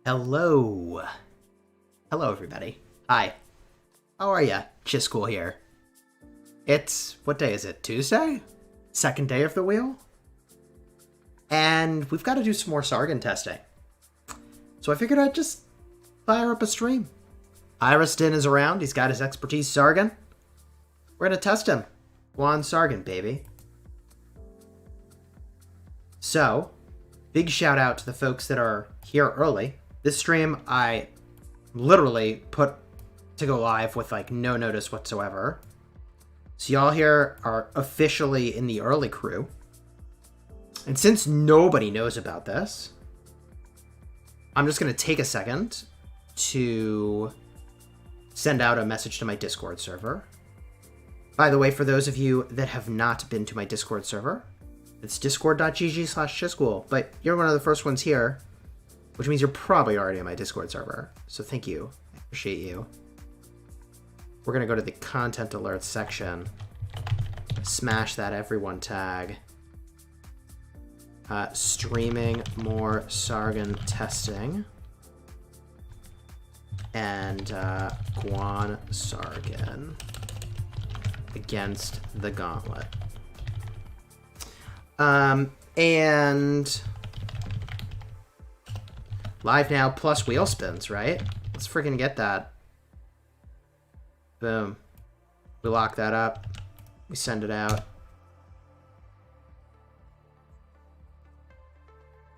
Hello. Hello, everybody. Hi. How are ya? Chisgule here. What day is it? Tuesday? Second day of the wheel? And we've got to do some more Sargon testing. So I figured I'd just fire up a stream. Iriston is around. He's got his expertise Sargon. We're going to test him. Guan Sargon, baby. So, big shout out to the folks that are here early. This stream, I literally put to go live with like no notice whatsoever. So y'all here are officially in the early crew. And since nobody knows about this, I'm just going to take a second to send out a message to my Discord server. By the way, for those of you that have not been to my Discord server, it's discord.gg/Chisgule, but you're one of the first ones here, which means you're probably already on my Discord server. So thank you. I appreciate you. We're going to go to the content alerts section. Smash that everyone tag. Streaming more Sargon testing. And Guan Sargon against the gauntlet. And live now plus wheel spins, right? Let's freaking get that. Boom. We lock that up. We send it out.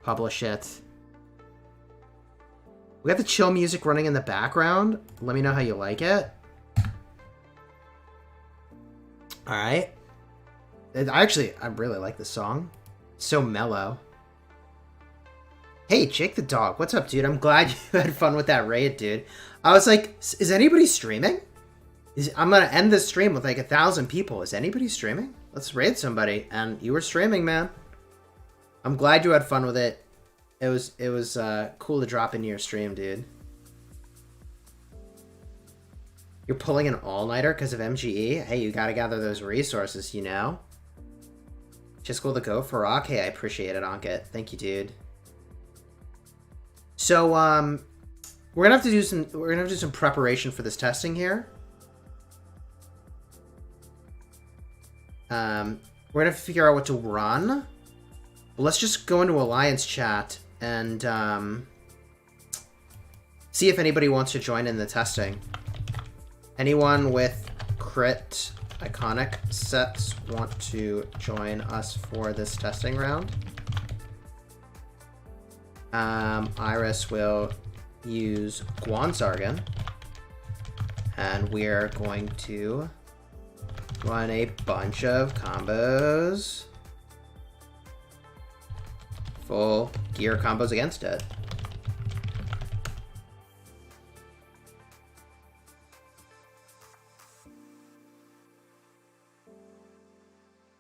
Publish it. We got the chill music running in the background. Let me know how you like it. Alright. I really like this song. So mellow. Hey, Jake the dog. What's up, dude? I'm glad you had fun with that raid, dude. I was like, is anybody streaming? I'm going to end this stream with like 1,000 people. Is anybody streaming? Let's raid somebody. And you were streaming, man. I'm glad you had fun with it. It was cool to drop into your stream, dude. You're pulling an all-nighter because of MGE? Hey, you got to gather those resources, you know? Just go the go for rock. Hey, I appreciate it, Ankit. Thank you, dude. So, we're gonna have to do some preparation for this testing here. We're gonna have to figure out what to run. But let's just go into Alliance chat and see if anybody wants to join in the testing. Anyone with crit iconic sets want to join us for this testing round? Iris will use Guan Sargon, and we're going to run a bunch of combos. Full gear combos against it.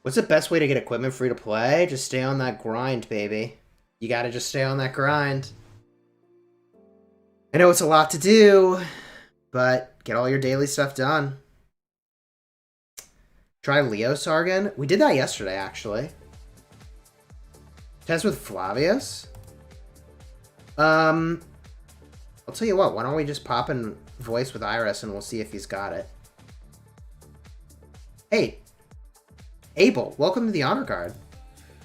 What's the best way to get equipment free to play? Just stay on that grind, baby. You gotta just stay on that grind. I know it's a lot to do, but get all your daily stuff done. Try Leo Sargon. We did that yesterday, actually. Test with Flavius. I'll tell you what, why don't we just pop in voice with Iris and we'll see if he's got it. Hey, Abel, welcome to the Honor Guard.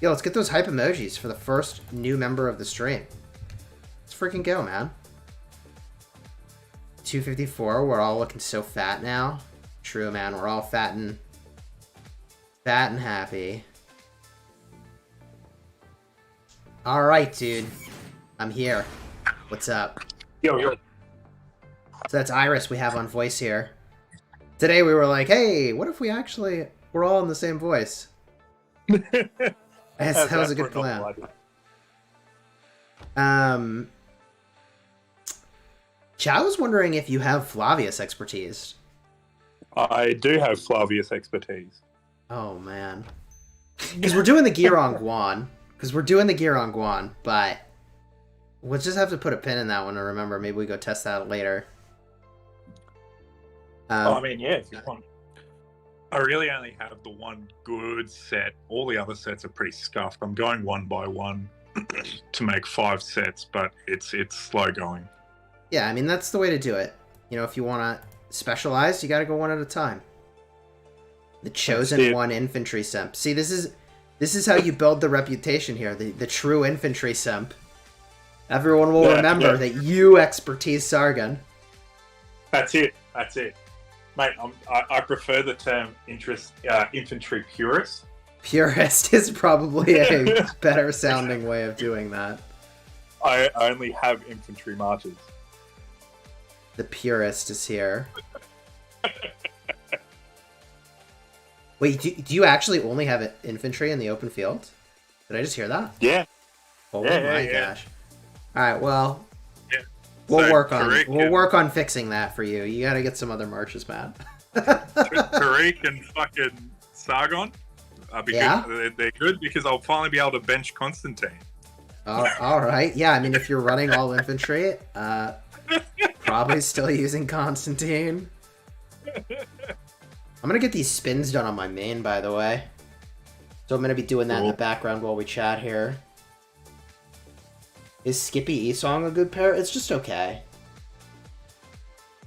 Yo, let's get those hype emojis for the first new member of the stream. Let's freaking go, man. 254, we're all looking so fat now. True, man, we're all fat and happy. Alright, dude. I'm here. What's up? Yo. So that's Iris we have on voice here. Today we were like, hey, what if we actually were all in the same voice? That was a good plan. Chow was wondering if you have Flavius expertise. I do have Flavius expertise. Oh, man. Because we're doing the gear on Guan. But we'll just have to put a pin in that one to remember. Maybe we go test that later. I mean, yeah, if you want. I really only have the one good set. All the other sets are pretty scuffed. I'm going one by one. to make 5 sets, but it's slow going. Yeah, I mean, that's the way to do it. You know, if you want to specialize, you got to go one at a time. The chosen one infantry simp. See, this is how you build the reputation here. The true infantry simp. Everyone will remember that you expertise Sargon. That's it. Mate, I prefer the term infantry purist. Purist is probably a better sounding way of doing that. I only have infantry marches. The purist is here. Wait, do you actually only have infantry in the open field? Did I just hear that? Yeah. Oh my gosh. Alright, well... Yeah. We'll work on fixing that for you. You gotta get some other marches, man. Tariq and fucking Sargon are good. They're good because I'll finally be able to bench Constantine. Alright, yeah, I mean, if you're running all infantry, probably still using Constantine. I'm gonna get these spins done on my main, by the way. So I'm gonna be doing that in the background while we chat here. Is Skippy Esong a good pair? It's just okay.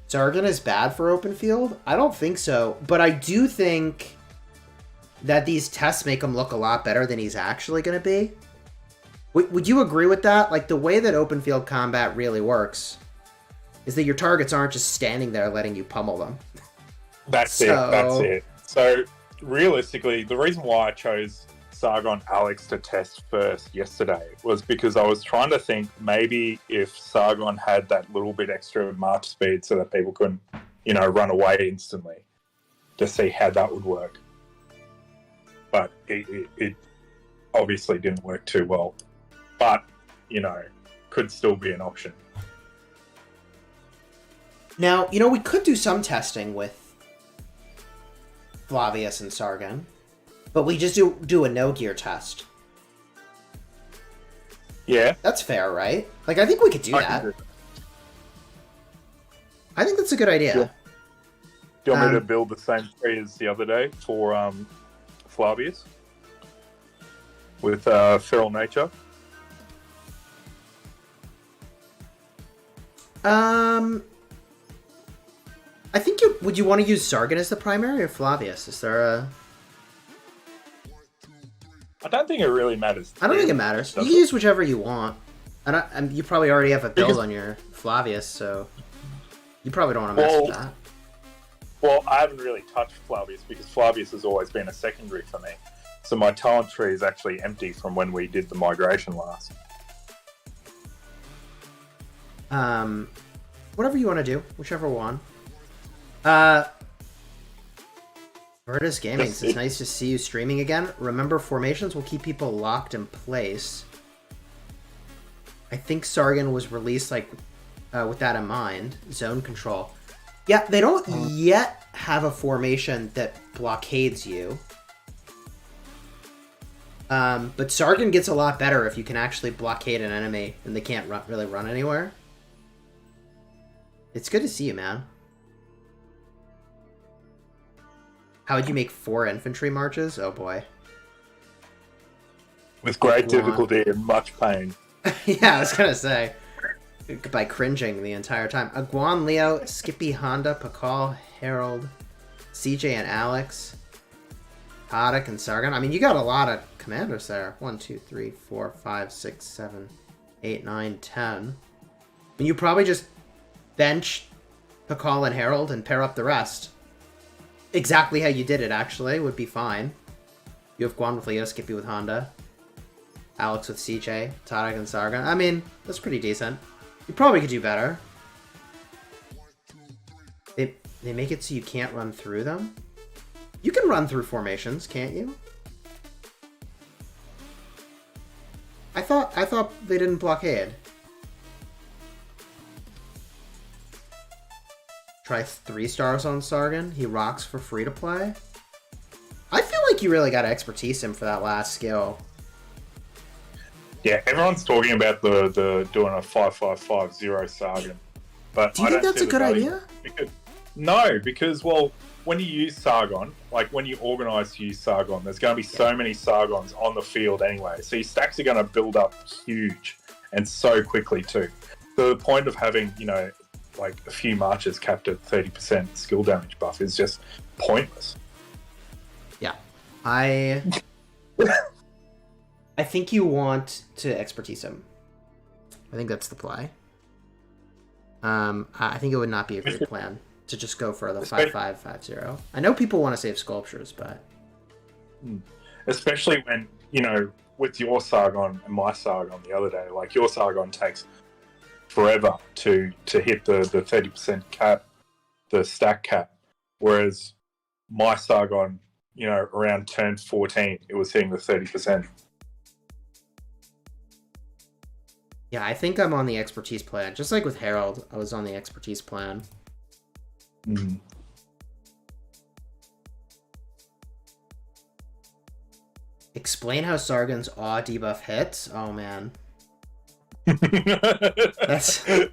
Sargon is bad for open field? I don't think so, but I do think that these tests make him look a lot better than he's actually gonna be. Would you agree with that? Like, the way that open field combat really works is that your targets aren't just standing there letting you pummel them. That's it. So, realistically, the reason why I chose Sargon Alex to test first yesterday was because I was trying to think maybe if Sargon had that little bit extra march speed so that people couldn't, run away instantly, to see how that would work. But it obviously didn't work too well. But, could still be an option. Now, we could do some testing with Flavius and Sargon, but we just do a no-gear test. Yeah. That's fair, right? Like, I think we could do that. I think that's a good idea. Yeah. Do you want me to build the same tree as the other day for Flavius? With Feral Nature? I think would you want to use Sargon as the primary or Flavius? Is there a... I don't think it really matters. I don't think it matters. You can use whichever you want. And you probably already have a build on your Flavius, so you probably don't want to mess with that. Well, I haven't really touched Flavius because Flavius has always been a secondary for me. So my talent tree is actually empty from when we did the migration last. Whatever you want to do, whichever one. Virtus Gaming, it's nice to see you streaming again. Remember, formations will keep people locked in place. I think Sargon was released with that in mind. Zone control. Yeah, they don't yet have a formation that blockades you. But Sargon gets a lot better if you can actually blockade an enemy and they can't really run anywhere. It's good to see you, man. How would you make 4 infantry marches? Oh boy. With great difficulty and much pain. Yeah, I was gonna say. By cringing the entire time. Guan, Leo, Skippy, Honda, Pakal, Harold, CJ and Alex, Haddock and Sargon. I mean, you got a lot of commanders there. 1, 2, 3, 4, 5, 6, 7, 8, 9, 10. And you probably just bench Pakal and Harold and pair up the rest. Exactly how you did it, actually, would be fine. You have Guan with Leo, Skippy with Honda, Alex with CJ, Tadek and Sargon. I mean, that's pretty decent. You probably could do better. They make it so you can't run through them? You can run through formations, can't you? I thought they didn't blockade. Try 3 stars on Sargon. He rocks for free to play. I feel like you really got to expertise him for that last skill. Yeah, everyone's talking about the doing a 5-5-5-0 Sargon, but do you think that's a good idea? No, because, well, when you use Sargon, like when you organize to use Sargon, there's going to be so many Sargons on the field anyway. So your stacks are going to build up huge and so quickly too. So the point of having, you know, like a few marches capped at 30% skill damage buff is just pointless. Yeah. I think you want to expertise him. I think that's the play. I think it would not be a great plan to just go for the 5-5-5-0. I know people want to save sculptures, but especially when, you know, with your Sargon and my Sargon the other day, like your Sargon takes forever to hit the 30% cap, the stack cap, whereas my Sargon, you know, around turn 14, it was hitting the 30%. Yeah, I think I'm on the expertise plan. Just like with Harold, I was on the expertise plan. Mm. Explain how Sargon's awe debuff hits? Oh, man. That's... I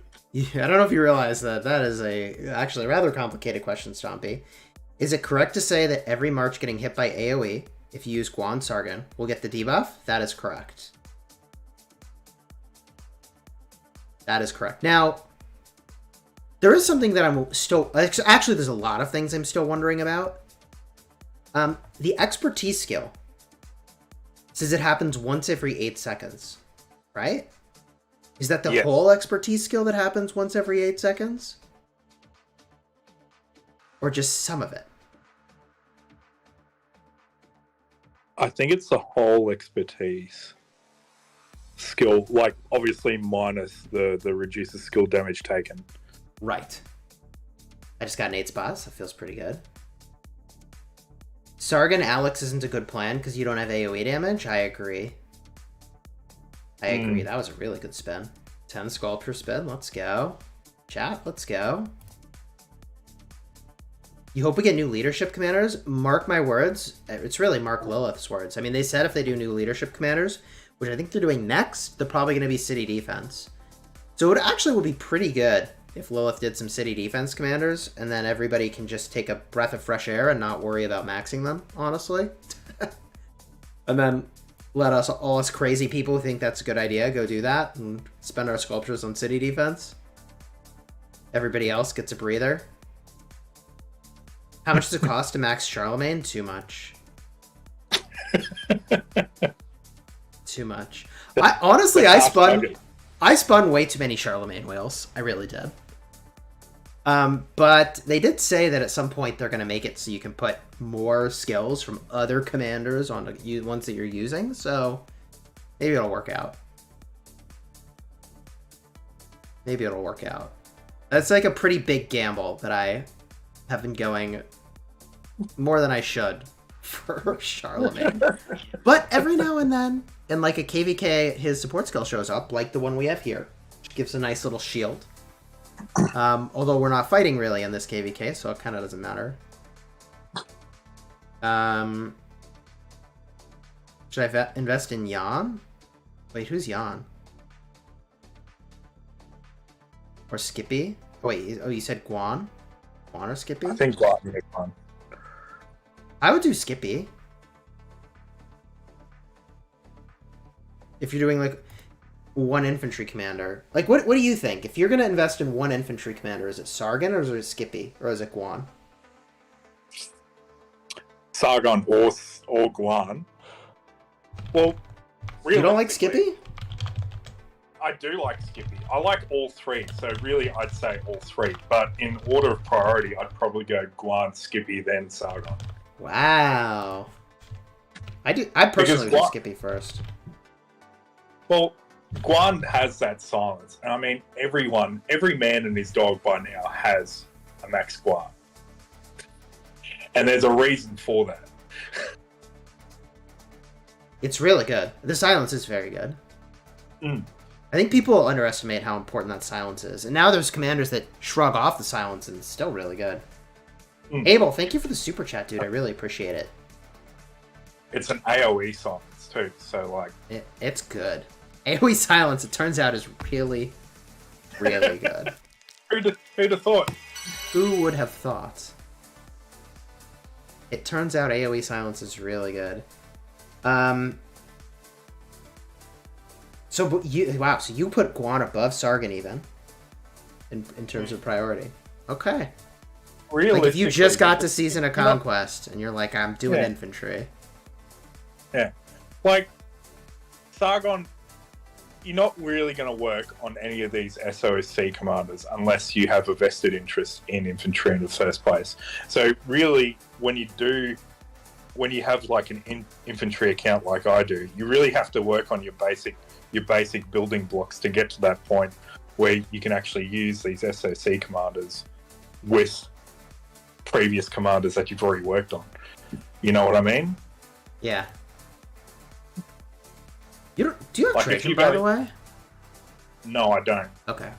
don't know if you realize that is actually a rather complicated question, Stompy. Is it correct to say that every march getting hit by AoE, if you use Guan Sargon, will get the debuff? That is correct. That is correct. Now, there is something that I'm still... Actually, there's a lot of things I'm still wondering about. The expertise skill says it happens once every 8 seconds, right? Is that the whole expertise skill that happens once every 8 seconds? Or just some of it? I think it's the whole expertise skill, like obviously minus the reduces skill damage taken. Right. I just got an 8 spots. That feels pretty good. Sargon Alex isn't a good plan because you don't have AoE damage. I agree. That was a really good spin. 10 sculpture spin. Let's go. Chat, let's go. You hope we get new leadership commanders? Mark my words. It's really Mark Lilith's words. I mean, they said if they do new leadership commanders, which I think they're doing next, they're probably going to be city defense. So it actually would be pretty good if Lilith did some city defense commanders, and then everybody can just take a breath of fresh air and not worry about maxing them, honestly. And then let all us crazy people who think that's a good idea go do that and spend our sculptures on city defense. Everybody else gets a breather. How much does it cost to max Charlemagne? Too much. Too much. I spun way too many Charlemagne whales. I really did. But they did say that at some point they're going to make it so you can put more skills from other commanders on the ones that you're using. So maybe it'll work out. Maybe it'll work out. That's like a pretty big gamble that I have been going more than I should for Charlemagne. But every now and then, in like a KVK, his support skill shows up, like the one we have here, which gives a nice little shield. Although we're not fighting really in this KVK, so it kind of doesn't matter. Should I invest in Jan? Wait, who's Jan? Or Skippy? Oh, wait, you said Guan? Guan or Skippy? I think Guan. I would do Skippy. If you're doing like one infantry commander. Like, what do you think? If you're going to invest in one infantry commander, is it Sargon or is it Skippy? Or is it Guan? Sargon or Guan. Well, really, you don't like Skippy? I do like Skippy. I like all three, so really I'd say all three. But in order of priority, I'd probably go Guan, Skippy, then Sargon. Wow. I personally would do Skippy first. Well, Guan has that silence. And I mean, every man and his dog by now has a max Guan. And there's a reason for that. It's really good. The silence is very good. Mm. I think people underestimate how important that silence is. And now there's commanders that shrug off the silence and it's still really good. Mm. Abel, thank you for the super chat, dude. I really appreciate it. It's an AoE silence too, so like... It's good. AoE silence, it turns out, is really, really good. Who'd have thought? Who would have thought? It turns out AoE silence is really good. So you put Guan above Sargon even in terms of priority. Okay. Like if you just got to Season of Conquest and you're like, I'm doing infantry. Yeah. Like, Sargon, you're not really going to work on any of these SOC commanders unless you have a vested interest in infantry in the first place. So really, when you have like an infantry account like I do, you really have to work on your basic building blocks to get to that point where you can actually use these SOC commanders with previous commanders that you've already worked on. You know what I mean? Yeah. Do you have Trajan, by the way? No, I don't. Okay.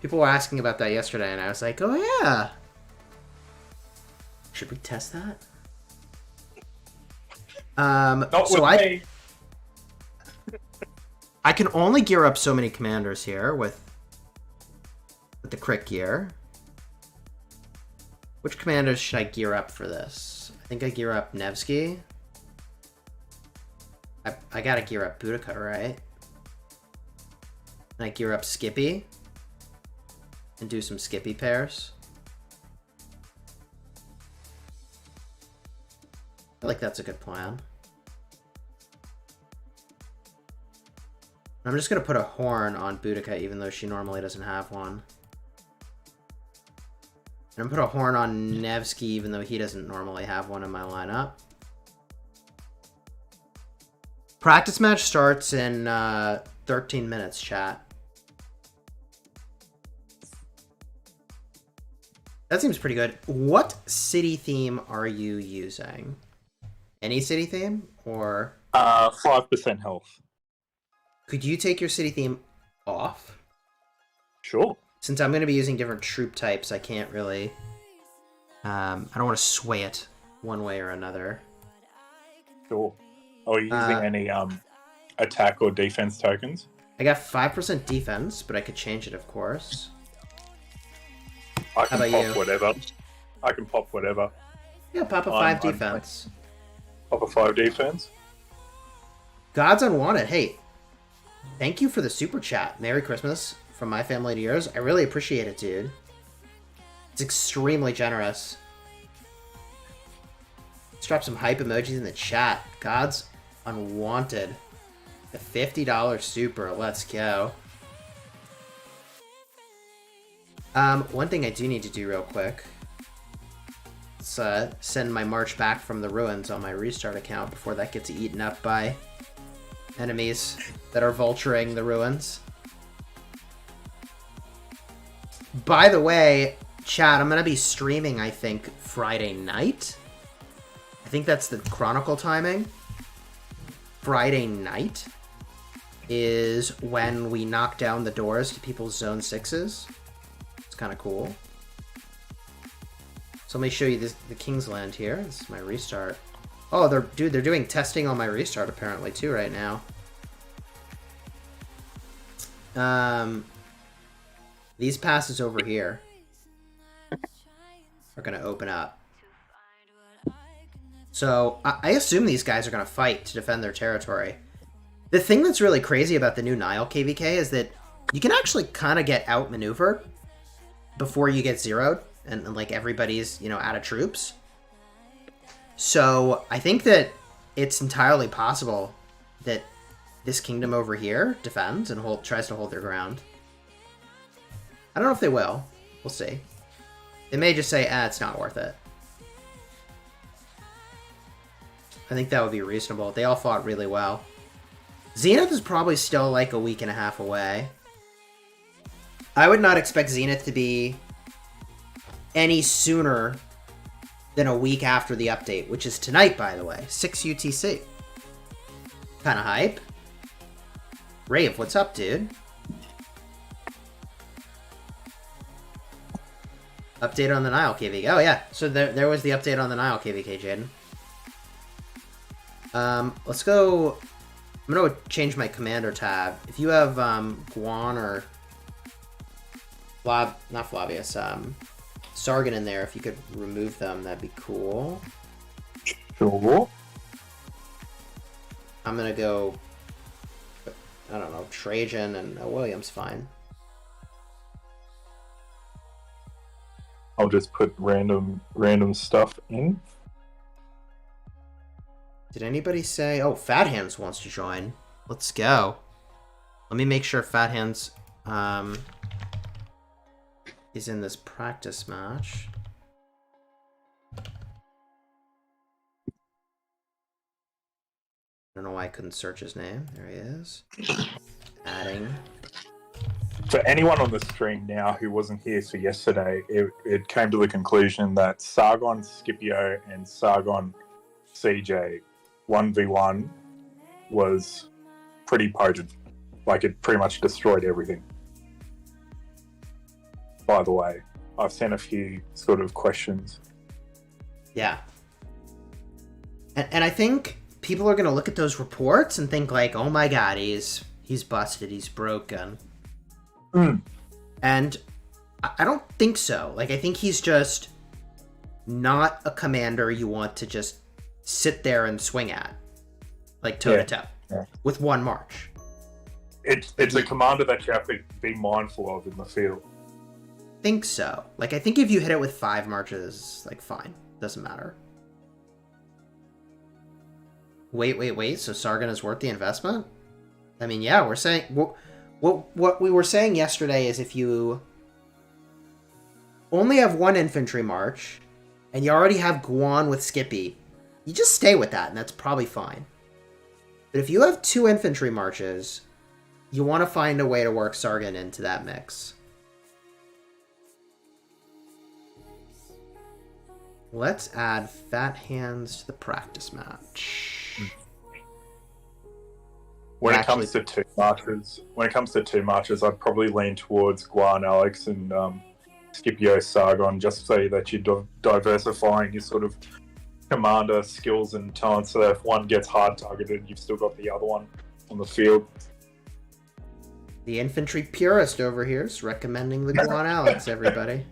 People were asking about that yesterday, and I was like, oh yeah. Should we test that? Not so with me. I can only gear up so many commanders here with the crit gear. Which commanders should I gear up for this? I think I gear up Nevsky. I gotta gear up Boudicca, right? And I gear up Skippy. And do some Skippy pairs. I feel like that's a good plan. I'm just gonna put a horn on Boudicca even though she normally doesn't have one. And I'm gonna put a horn on Nevsky even though he doesn't normally have one in my lineup. Practice match starts in 13 minutes, chat. That seems pretty good. What city theme are you using? Any city theme? Or 5% health. Could you take your city theme off? Sure. Since I'm going to be using different troop types, I can't really... I don't want to sway it one way or another. Sure. Are you using any attack or defense tokens? I got 5% defense, but I could change it, of course. I can pop whatever. I can pop whatever. Yeah, pop a 5 defense. Pop a 5 defense. God's Unwanted. Hey, thank you for the super chat. Merry Christmas from my family to yours. I really appreciate it, dude. It's extremely generous. Let's drop some hype emojis in the chat. God's Unwanted. The $50 super. Let's go. One thing I do need to do real quick. Let's send my march back from the ruins on my restart account before that gets eaten up by enemies that are vulturing the ruins. By the way, chat, I'm going to be streaming, I think, Friday night. I think that's the Chronicle timing. Friday night is when we knock down the doors to people's Zone 6s. It's kind of cool. So let me show you the King's Land here. This is my restart. Oh, they're doing testing on my restart apparently too right now. These passes over here are going to open up. So I assume these guys are going to fight to defend their territory. The thing that's really crazy about the new Nile KVK is that you can actually kind of get outmaneuvered before you get zeroed and like everybody's, you know, out of troops. So I think that it's entirely possible that this kingdom over here defends and tries to hold their ground. I don't know if they will. We'll see. They may just say, it's not worth it. I think that would be reasonable. They all fought really well. Zenith is probably still like a week and a half away. I would not expect Zenith to be any sooner than a week after the update, which is tonight, by the way. 6 UTC. Kind of hype. Rave, what's up, dude? Update on the Nile KVK. Oh, yeah. So there was the update on the Nile KVK, Jaden. Let's go... I'm going to change my commander tab. If you have Guan or... not Flavius. Sargan in there. If you could remove them, that'd be cool. Sure. I'm gonna go, I don't know, Trajan and Williams, fine. I'll just put random stuff in. Did anybody say... Oh, Fat Hands wants to join. Let's go. Let me make sure Fat Hands is in this practice match. I don't know why I couldn't search his name. There he is. Adding. For anyone on the stream now who wasn't here for yesterday, it came to the conclusion that Sargon Scipio and Sargon CJ 1v1 was pretty potent. Like, it pretty much destroyed everything. By the way, I've sent a few sort of questions. Yeah. And I think people are going to look at those reports and think like, oh my god, he's busted, he's broken. And I don't think so. Like, I think he's just not a commander you want to just sit there and swing at, like toe-to-toe, with one march. It's a commander that you have to be mindful of in the field. Think so. Like, I think if you hit it with 5 marches, like, fine. Doesn't matter. Wait. So Sargon is worth the investment? I mean, yeah, we're saying... What we were saying yesterday is if you only have 1 infantry march, and you already have Guan with Skippy, you just stay with that, and that's probably fine. But if you have 2 infantry marches, you want to find a way to work Sargon into that mix. Let's add Fat Hands to the practice match. When it comes to two marches, I'd probably lean towards Guan Alex and Scipio Sargon, just so that you're diversifying your sort of commander skills and talents, so that if one gets hard targeted, you've still got the other one on the field. The infantry purist over here is recommending the Guan Alex, everybody.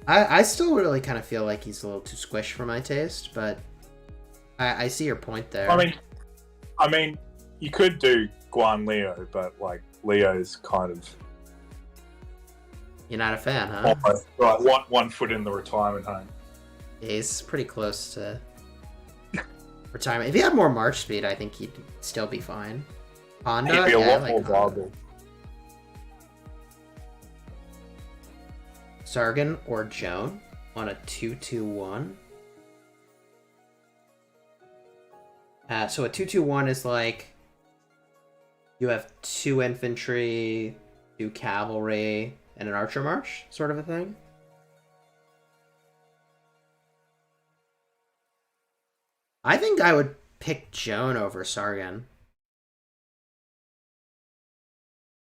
I still really kind of feel like he's a little too squished for my taste, but I see your point there. I mean, you could do Guan Leo, but like Leo's kind of... You're not a fan, huh? Almost, right, one foot in the retirement home. Yeah, he's pretty close to retirement. If he had more march speed, I think he'd still be fine. Honda, he'd be a lot like more viable. Sargon or Joan on a 2-2-1. So a 2-2-1 is like you have 2 infantry, 2 cavalry, and an archer march, sort of a thing. I think I would pick Joan over Sargon.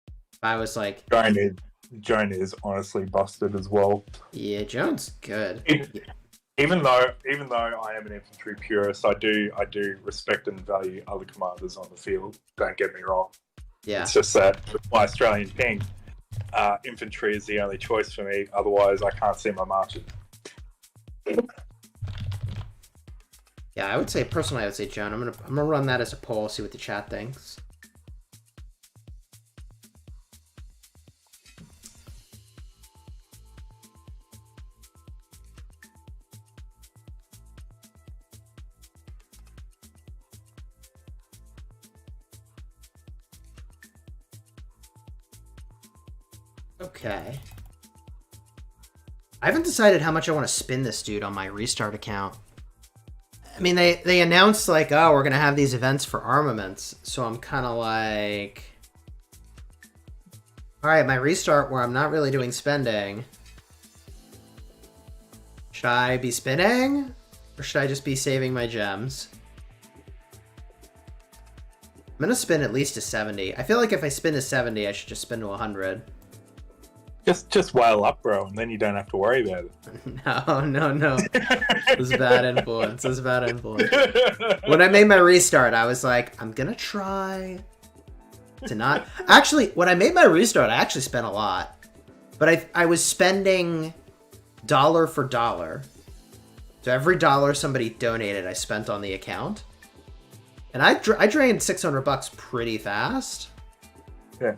If I was like... Joan is honestly busted as well. Yeah, Joan's good. Even though I am an infantry purist, I do respect and value other commanders on the field. Don't get me wrong. Yeah. It's just that with my Australian ping, infantry is the only choice for me. Otherwise, I can't see my marches. Yeah, I would say Joan. I'm gonna run that as a poll, see what the chat thinks. Okay. I haven't decided how much I want to spin this dude on my restart account. I mean, they announced, like, oh, we're going to have these events for armaments. So I'm kind of like... Alright, my restart where I'm not really doing spending. Should I be spinning? Or should I just be saving my gems? I'm going to spin at least to 70. I feel like if I spin to 70, I should just spin to 100. Just whale up, bro, and then you don't have to worry about it. No. It was bad influence. When I made my restart, I was like, I'm gonna try to not. Actually, when I made my restart, I actually spent a lot. But I was spending dollar for dollar. So every dollar somebody donated, I spent on the account. And I drained $600 pretty fast. Yeah.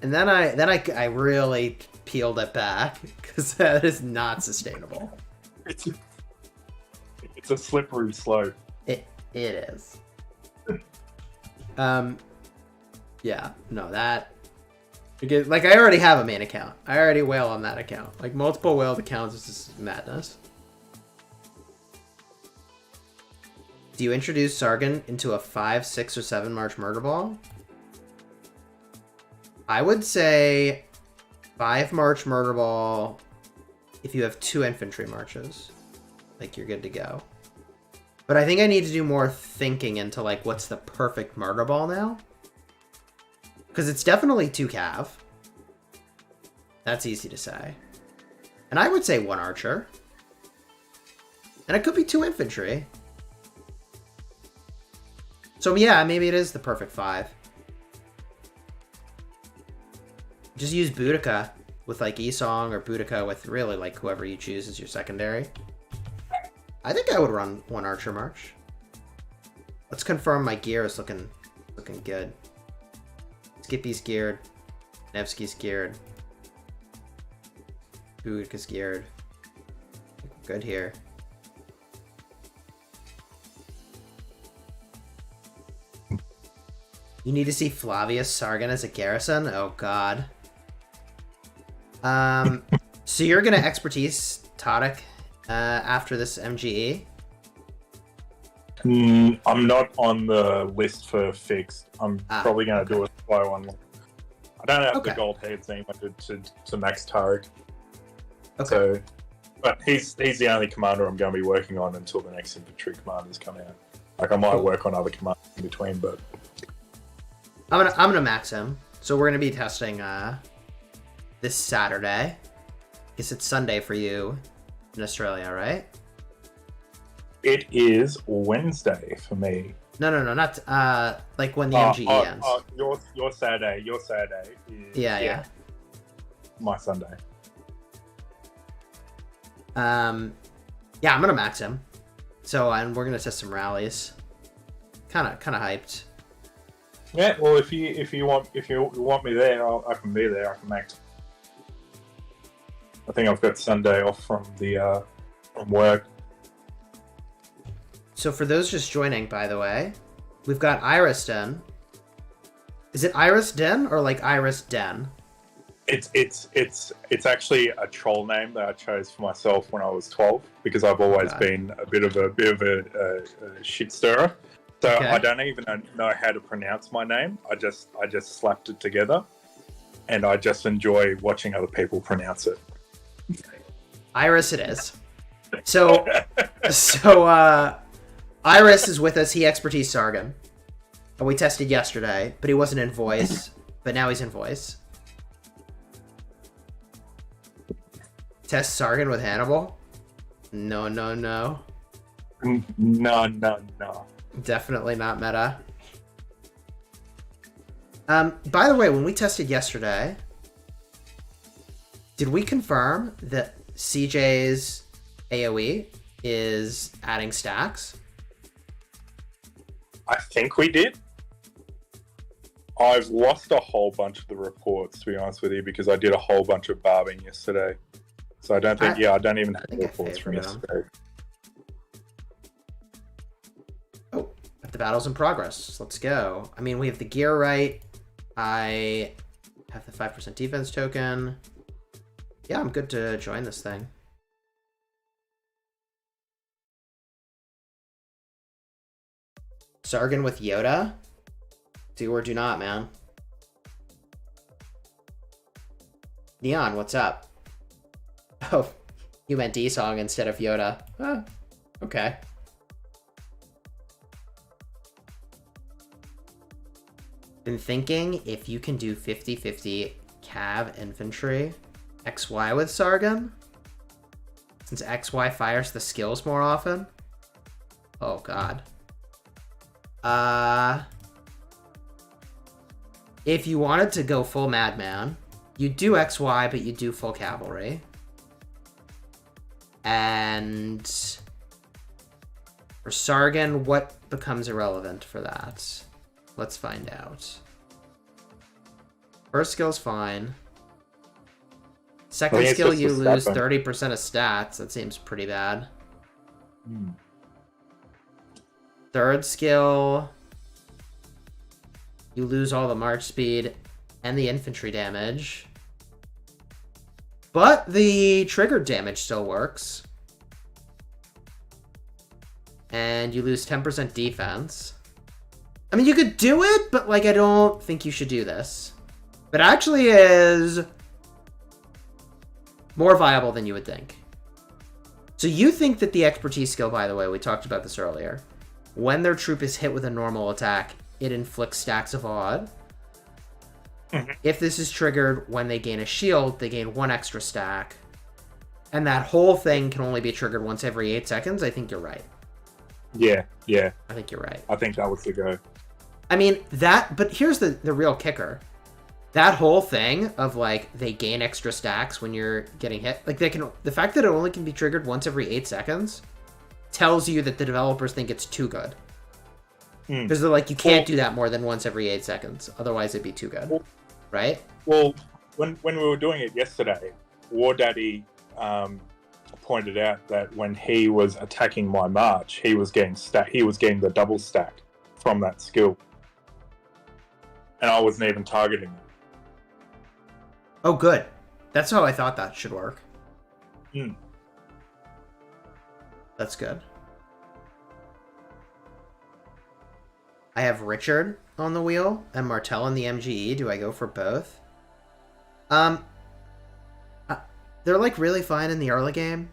And then I really peeled it back because that is not sustainable. It's a slippery slope. It is. Yeah, no, that because like I already have a main account. I already whale on that account. Like multiple whaled accounts is just madness. Do you introduce Sargon into a 5, 6, or 7 March murder ball? I would say 5 March murder ball if you have 2 infantry marches. Like you're good to go. But I think I need to do more thinking into like what's the perfect murder ball now. Because it's definitely 2 cav. That's easy to say. And I would say 1 archer. And it could be 2 infantry. So yeah, maybe it is the perfect 5. Just use Boudicca with like Esong or Boudicca with really like whoever you choose as your secondary. I think I would run 1 archer march. Let's confirm my gear is looking good. Skippy's geared. Nevsky's geared. Boudicca's geared. Good here. You need to see Flavius Sargon as a garrison? Oh god. So you're gonna expertise Tadic after this MGE? I'm not on the list for fixed. I'm probably going to do a slow one. I don't have the gold head team I did to max Tariq. Okay. So, but he's the only commander I'm going to be working on until the next infantry commanders come out. Like I might work on other commanders in between, but I'm gonna max him. So we're gonna be testing this Saturday. I guess it's Sunday for you in Australia, right? It is Wednesday for me. No, not like when the MGE ends. Your Saturday. Your Saturday is Yeah. My Sunday. Yeah, I'm gonna max him. So and we're gonna test some rallies. Kind of hyped. Yeah, well, if you want me there, I can be there. I can max. I think I've got Sunday off from work. So for those just joining, by the way, we've got Iris Den. Is it Iris Den or like Iris Den? It's actually a troll name that I chose for myself when I was 12 because I've always been a bit of a shit stirrer. So I don't even know how to pronounce my name. I just slapped it together, and I just enjoy watching other people pronounce it. Iris, it is. So Iris is with us. He expertise Sargon. And we tested yesterday, but he wasn't in voice. But now he's in voice. Test Sargon with Hannibal? No. No. Definitely not meta. By the way, when we tested yesterday, did we confirm that CJ's AoE is adding stacks? I think we did. I've lost a whole bunch of the reports, to be honest with you, because I did a whole bunch of barbing yesterday. So I don't think, I don't even have the reports from yesterday. Oh, but the battle's in progress. Let's go. I mean, we have the gear right. I have the 5% defense token. Yeah, I'm good to join this thing. Sargon with Yoda? Do or do not, man. Neon, what's up? Oh, you meant D-Song instead of Yoda. Okay. Been thinking if you can do 50-50 Cav infantry XY with Sargon, since XY fires the skills more often. Oh god. If you wanted to go full madman, you do XY, but you do full cavalry. And for Sargon, what becomes irrelevant for that? Let's find out. First skill's fine. Second skill, you lose 30% of stats. That seems pretty bad. Third skill, you lose all the march speed and the infantry damage. But the triggered damage still works. And you lose 10% defense. I mean, you could do it, but like, I don't think you should do this. But it actually is more viable than you would think. So you think that the expertise skill, by the way, we talked about this earlier. When their troop is hit with a normal attack, it inflicts stacks of odd. If this is triggered when they gain a shield, they gain 1 extra stack. And that whole thing can only be triggered once every 8 seconds. I think you're right. Yeah. I think you're right. I think that was the go. I mean, but here's the real kicker. That whole thing of, like, they gain extra stacks when you're getting hit. Like, the fact that it only can be triggered once every 8 seconds tells you that the developers think it's too good. Because they're like, you can't do that more than once every 8 seconds. Otherwise, it'd be too good. Right? Well, when we were doing it yesterday, War Daddy pointed out that when he was attacking my march, he was getting the double stack from that skill. And I wasn't even targeting it. Oh, good. That's how I thought that should work. That's good. I have Richard on the wheel and Martel in the MGE. Do I go for both? They're like really fine in the early game,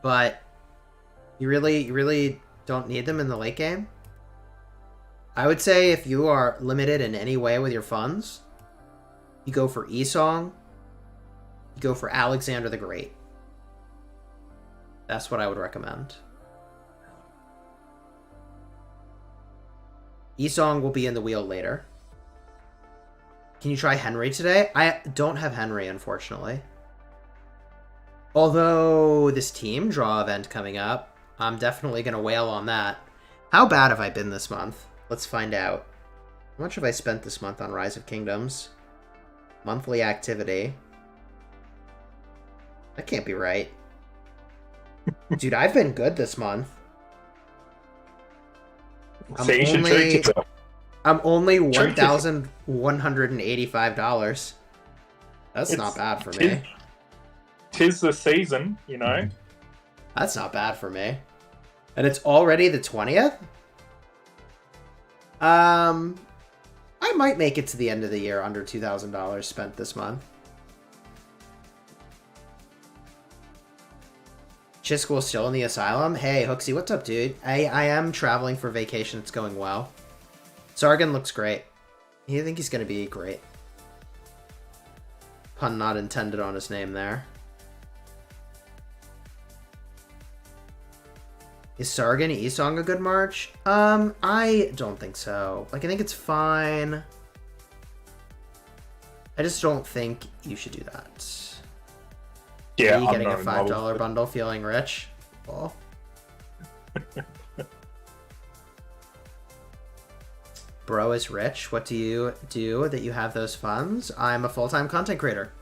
but you really don't need them in the late game. I would say if you are limited in any way with your funds, you go for Esong, you go for Alexander the Great. That's what I would recommend. Esong will be in the wheel later. Can you try Henry today? I don't have Henry, unfortunately. Although this team draw event coming up, I'm definitely going to wail on that. How bad have I been this month? Let's find out. How much have I spent this month on Rise of Kingdoms? Monthly activity. That can't be right. Dude, I've been good this month. I'm only $1,185. That's not bad for me. Tis the season, you know. That's not bad for me. And it's already the 20th? I might make it to the end of the year under $2,000 spent this month. Chisgule still in the asylum? Hey, Hooksy, what's up, dude? I am traveling for vacation. It's going well. Sargon looks great. I think he's going to be great. Pun not intended on his name there. Is Sargon Esong a good march? I don't think so. Like, I think it's fine. I just don't think you should do that. Yeah, you getting a $5 bundle feeling rich? Well. Bro is rich. What do you do that you have those funds? I'm a full-time content creator.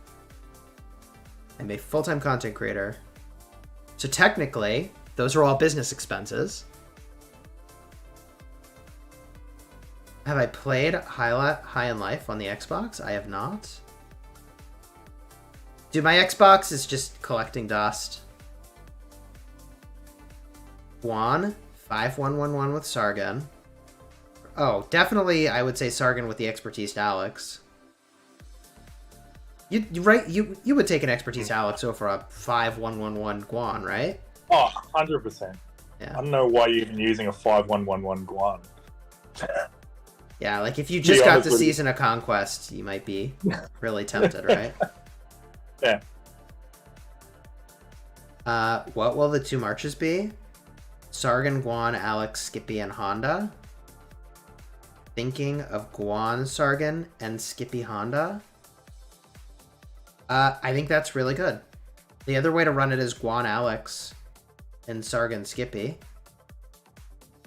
I'm a full-time content creator. So technically, those are all business expenses. Have I played High in Life on the Xbox? I have not. Dude, my Xbox is just collecting dust. Guan, 5111 with Sargon. Oh, definitely I would say Sargon with the expertise to Alex. You would take an expertise Alex over a 5111 Guan, right? Oh, 100%. Yeah. I don't know why you're even using a 5111 Guan. Yeah, like if you just got to Season of Conquest, you might be really tempted, right? Yeah. What will the 2 marches be? Sargon, Guan, Alex, Skippy, and Honda? thinking of Guan Sargon and Skippy Honda. I think that's really good. The other way to run it is Guan Alex and Sargon Skippy.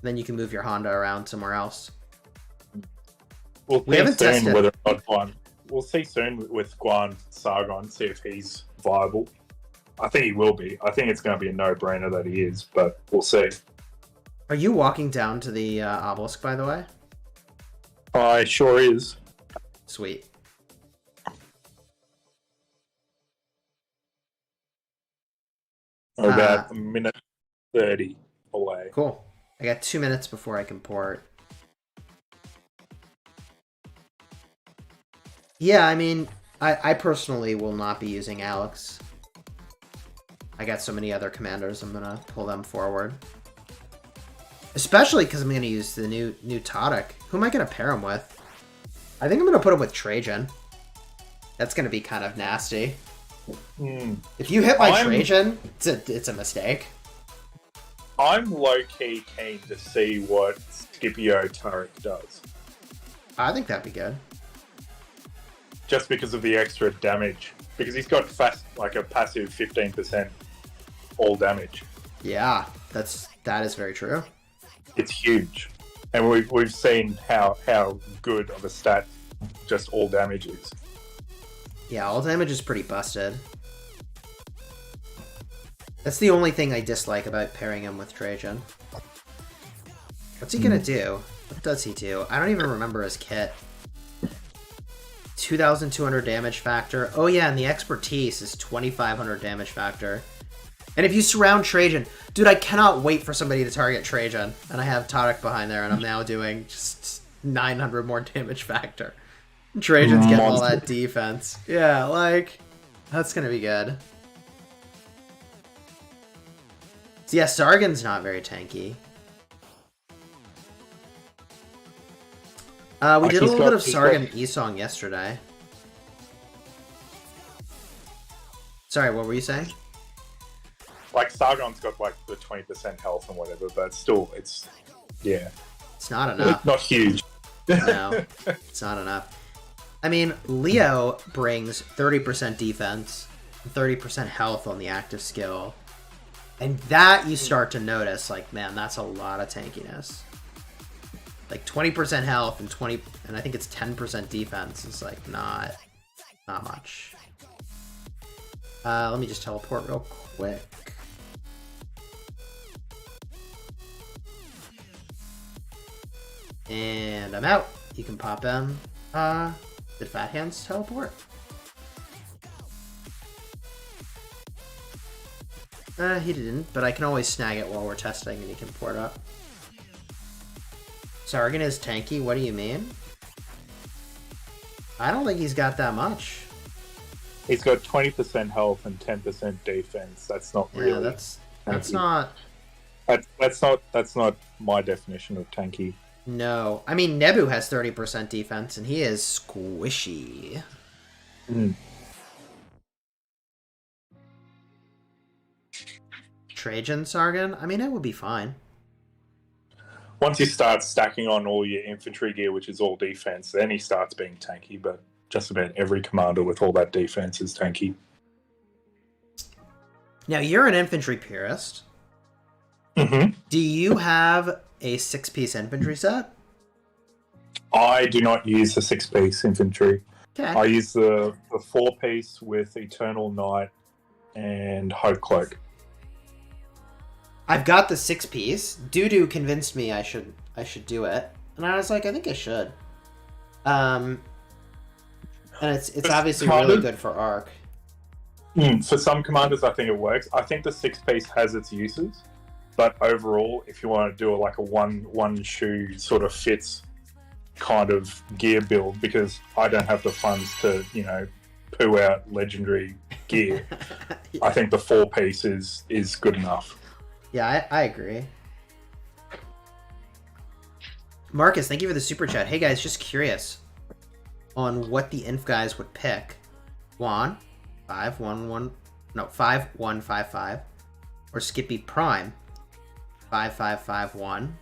Then you can move your Honda around somewhere else. We haven't tested whether or not Guan. We'll see soon with Guan Sargon, see if he's viable. I think he will be. I think it's going to be a no-brainer that he is, but we'll see. Are you walking down to the obelisk, by the way? I sure is. Sweet. We're about a minute 30 away. Cool. I got 2 minutes before I can port. Yeah, I mean, I personally will not be using Alex. I got so many other commanders, I'm gonna pull them forward. Especially because I'm gonna use the new Todic. Who am I gonna pair him with? I think I'm gonna put him with Trajan. That's gonna be kind of nasty. If you hit my Trajan, it's a mistake. I'm low-key keen to see what Scipio turret does. I think that'd be good. Just because of the extra damage. Because he's got like a passive 15% all damage. Yeah, that is very true. It's huge. And we've seen how good of a stat just all damage is. Yeah, all damage is pretty busted. That's the only thing I dislike about pairing him with Trajan. What's he gonna do? What does he do? I don't even remember his kit. 2,200 damage factor. Oh yeah, and the expertise is 2,500 damage factor. And if you surround Trajan... Dude, I cannot wait for somebody to target Trajan. And I have Todic behind there, and I'm now doing just 900 more damage factor. Trajan's getting all that defense. Yeah, like... That's gonna be good. So yeah, Sargon's not very tanky. We did a little bit of Sargon Esong yesterday. Sorry, what were you saying? Like, Sargon's got like the 20% health and whatever, but still, it's not enough. Not huge. No, it's not enough. I mean, Leo brings 30% defense, 30% health on the active skill. And that you start to notice, like, man, that's a lot of tankiness. Like 20% health and I think it's 10% defense is like not much. Let me just teleport real quick. And I'm out. You can pop in. Did Fat Hands teleport? He didn't, but I can always snag it while we're testing and he can port up. Sargon is tanky, what do you mean? I don't think he's got that much. He's got 20% health and 10% defense. That's not really. Yeah, that's not. That's not my definition of tanky. No, I mean Nebu has 30% defense and he is squishy. Trajan Sargon? I mean, it would be fine. Once you start stacking on all your infantry gear, which is all defense, then he starts being tanky, but just about every commander with all that defense is tanky. Now, you're an infantry purist. Mm-hmm. Do you have a 6-piece infantry set? I do not use the 6-piece infantry. Okay. I use the 4-piece with Eternal Knight and Hope Cloak. I've got the 6-piece. Dudu convinced me I should do it, and I was like, I think I should. And it's obviously really good for Arc. For some commanders, I think it works. I think the 6-piece has its uses, but overall, if you want to do like a one shoe sort of fits kind of gear build, because I don't have the funds to poo out legendary gear. Yeah. I think the 4-piece is good enough. Yeah, I agree. Marcus, thank you for the super chat. Hey guys, just curious on what the inf guys would pick. Guan, 5155, or Skippy Prime, 5551.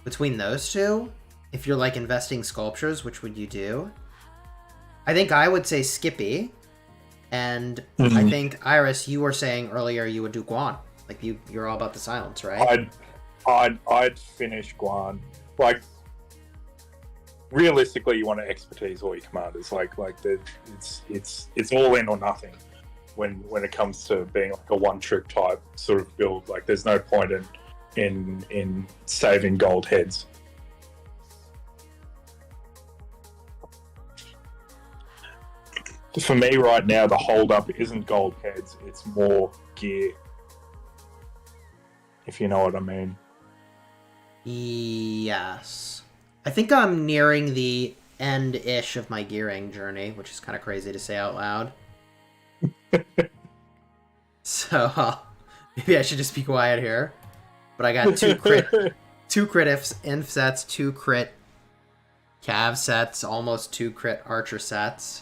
Between those two, if you're like investing sculptures, which would you do? I think I would say Skippy, and I think Iris, you were saying earlier you would do Guan. Like you're all about the silence, right? I'd finish Guan. Like, realistically, you want to expertise all your commanders. It's all in or nothing when it comes to being like a one trick type sort of build. Like, there's no point in saving gold heads. For me right now, the holdup isn't gold heads, it's more gear. If you know what I mean. Yes. I think I'm nearing the end-ish of my gearing journey, which is kind of crazy to say out loud. So, maybe I should just be quiet here. But I got two crit inf sets, 2 crit cav sets, almost 2 crit archer sets.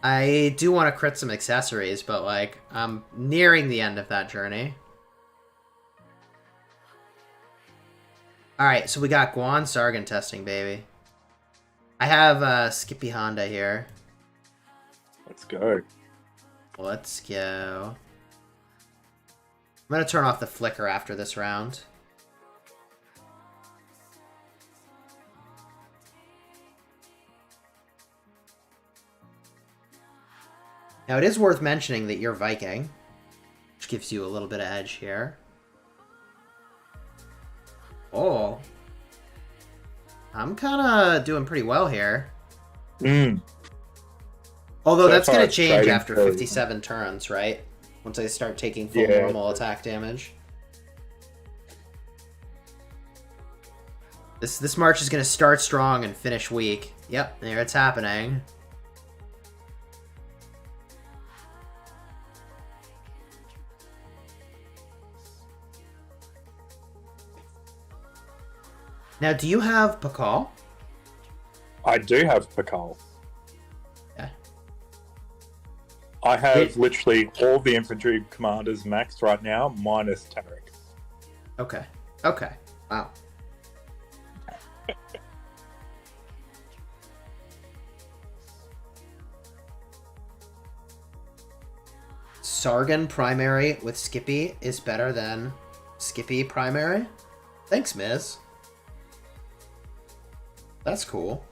I do want to crit some accessories, but like, I'm nearing the end of that journey. Alright, so we got Guan Sargon Testing, baby. I have Skippy Honda here. Let's go. Let's go. I'm going to turn off the flicker after this round. Now, it is worth mentioning that you're Viking, which gives you a little bit of edge here. Oh. I'm kind of doing pretty well here. Although so that's going to change after 57 turns, right? Once I start taking full normal attack damage. This march is going to start strong and finish weak. Yep, there it's happening. Now, do you have Pakal? I do have Pakal. Yeah. I have literally all the infantry commanders maxed right now, minus Tarek. Okay. Okay. Wow. Sargan primary with Skippy is better than Skippy primary? Thanks, Miz. That's cool.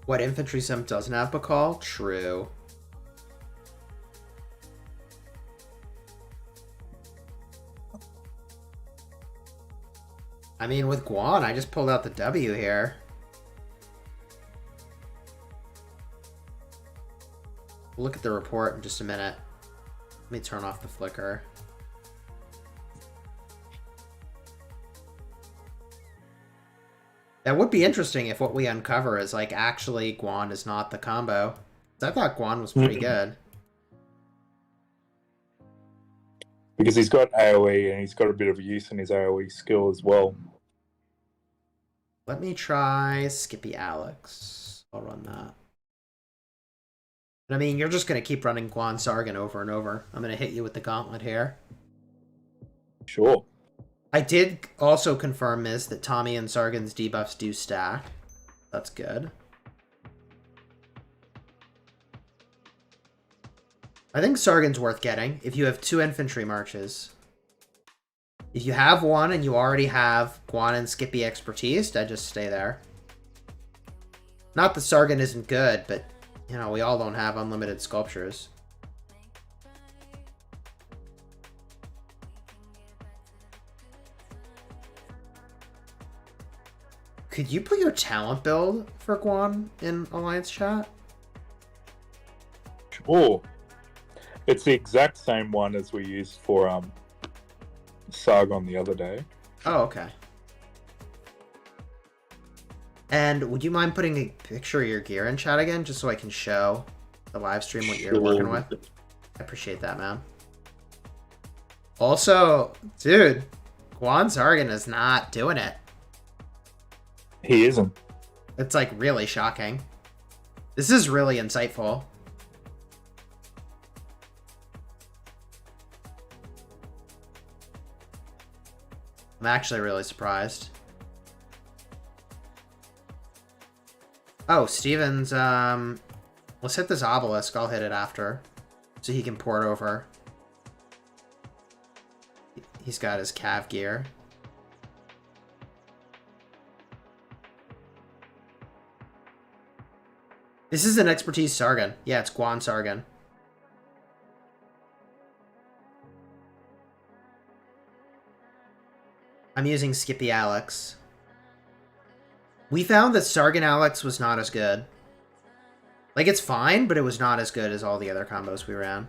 What infantry sim doesn't have Pakal? True. I mean, with Guan, I just pulled out the W here. We'll look at the report in just a minute. Let me turn off the flicker. That would be interesting if what we uncover is, like, actually Guan is not the combo. I thought Guan was pretty good. Because he's got AoE and he's got a bit of use in his AoE skill as well. Let me try Skippy Alex. I'll run that. I mean, you're just going to keep running Guan Sargon over and over. I'm going to hit you with the gauntlet here. Sure. I did also confirm, Miz, that Tommy and Sargon's debuffs do stack. That's good. I think Sargon's worth getting if you have 2 infantry marches. If you have one and you already have Guan and Skippy expertise, I'd just stay there. Not that Sargon isn't good, but, you know, we all don't have unlimited sculptures. Could you put your talent build for Guan in Alliance chat? Sure. It's the exact same one as we used for Sargon the other day. Oh, okay. And would you mind putting a picture of your gear in chat again, just so I can show the live stream what you're working with? I appreciate that, man. Also, dude, Guan Sargon is not doing it. He isn't. It's, like, really shocking. This is really insightful. I'm actually really surprised. Oh, Stevens, let's hit this obelisk. I'll hit it after. So he can port over. He's got his cav gear. This is an expertise Sargon. Yeah, it's Guan Sargon. I'm using Skippy Alex. We found that Sargon Alex was not as good. Like, it's fine, but it was not as good as all the other combos we ran.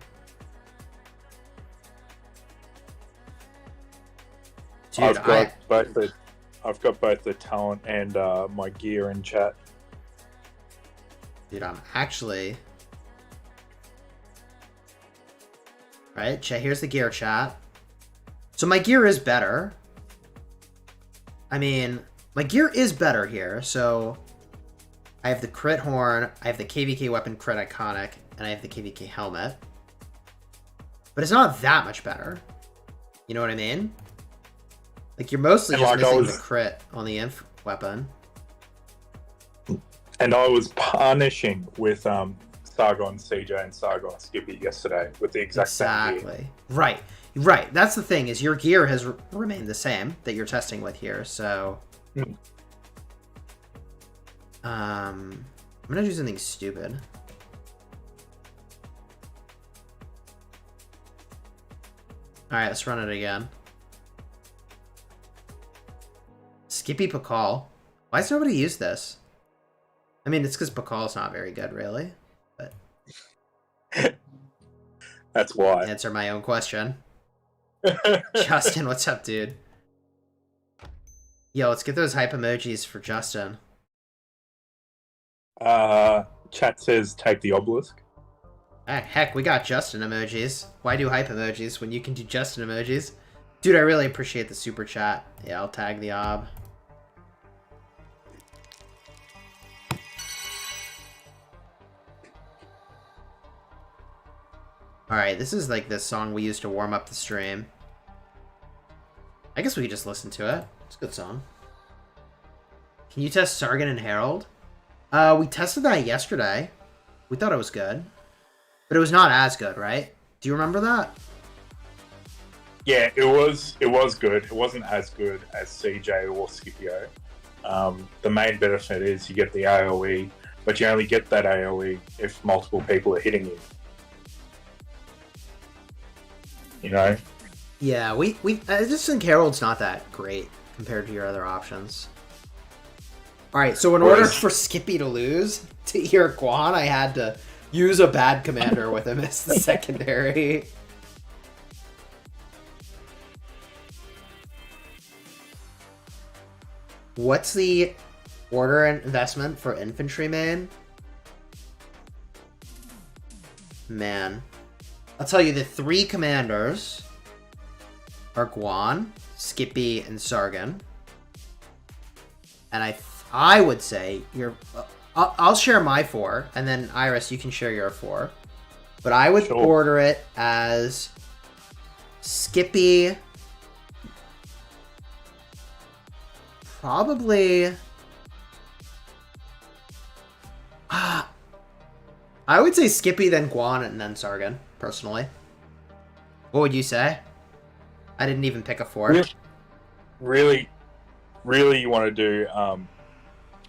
Dude, I've got both the talent and my gear in chat. Dude, I'm actually... Right, here's the gear chat. So my gear is better. I mean, my gear is better here, so... I have the crit horn, I have the KVK weapon crit iconic, and I have the KVK helmet. But it's not that much better. You know what I mean? Like, you're mostly just missing the crit on the inf weapon. And I was punishing with Sargon CJ and Sargon Skippy yesterday with the exact same gear. Right. Right. That's the thing, is your gear has remained the same that you're testing with here, so... I'm gonna do something stupid. Alright, let's run it again. Skippy Pakal. Why has nobody used this? I mean, it's because Pakal's not very good, really. But that's why. Answer my own question. Justin, what's up, dude? Yo, let's get those hype emojis for Justin. Chat says take the obelisk. Heck, we got Justin emojis. Why do hype emojis when you can do Justin emojis? Dude, I really appreciate the super chat. Yeah, I'll tag the ob. Alright, this is like the song we used to warm up the stream. I guess we could just listen to it. It's a good song. Can you test Sargon and Herald? We tested that yesterday. We thought it was good. But it was not as good, right? Do you remember that? Yeah, it was good. It wasn't as good as CJ or Scipio. The main benefit is you get the AoE, but you only get that AoE if multiple people are hitting you. You know? Yeah, I just think Herald's not that great compared to your other options. Alright, so in order for Skippy to lose to your Guan, I had to use a bad commander with him as the secondary. What's the order and investment for infantry main? Man. I'll tell you, the three commanders are Guan, Skippy, and Sargon. And I would say I'll share my 4, and then Iris, you can share your 4. But I would order it as Skippy, probably. I would say Skippy, then Guan, and then Sargon, personally. What would you say? I didn't even pick a 4. Really, you want to do,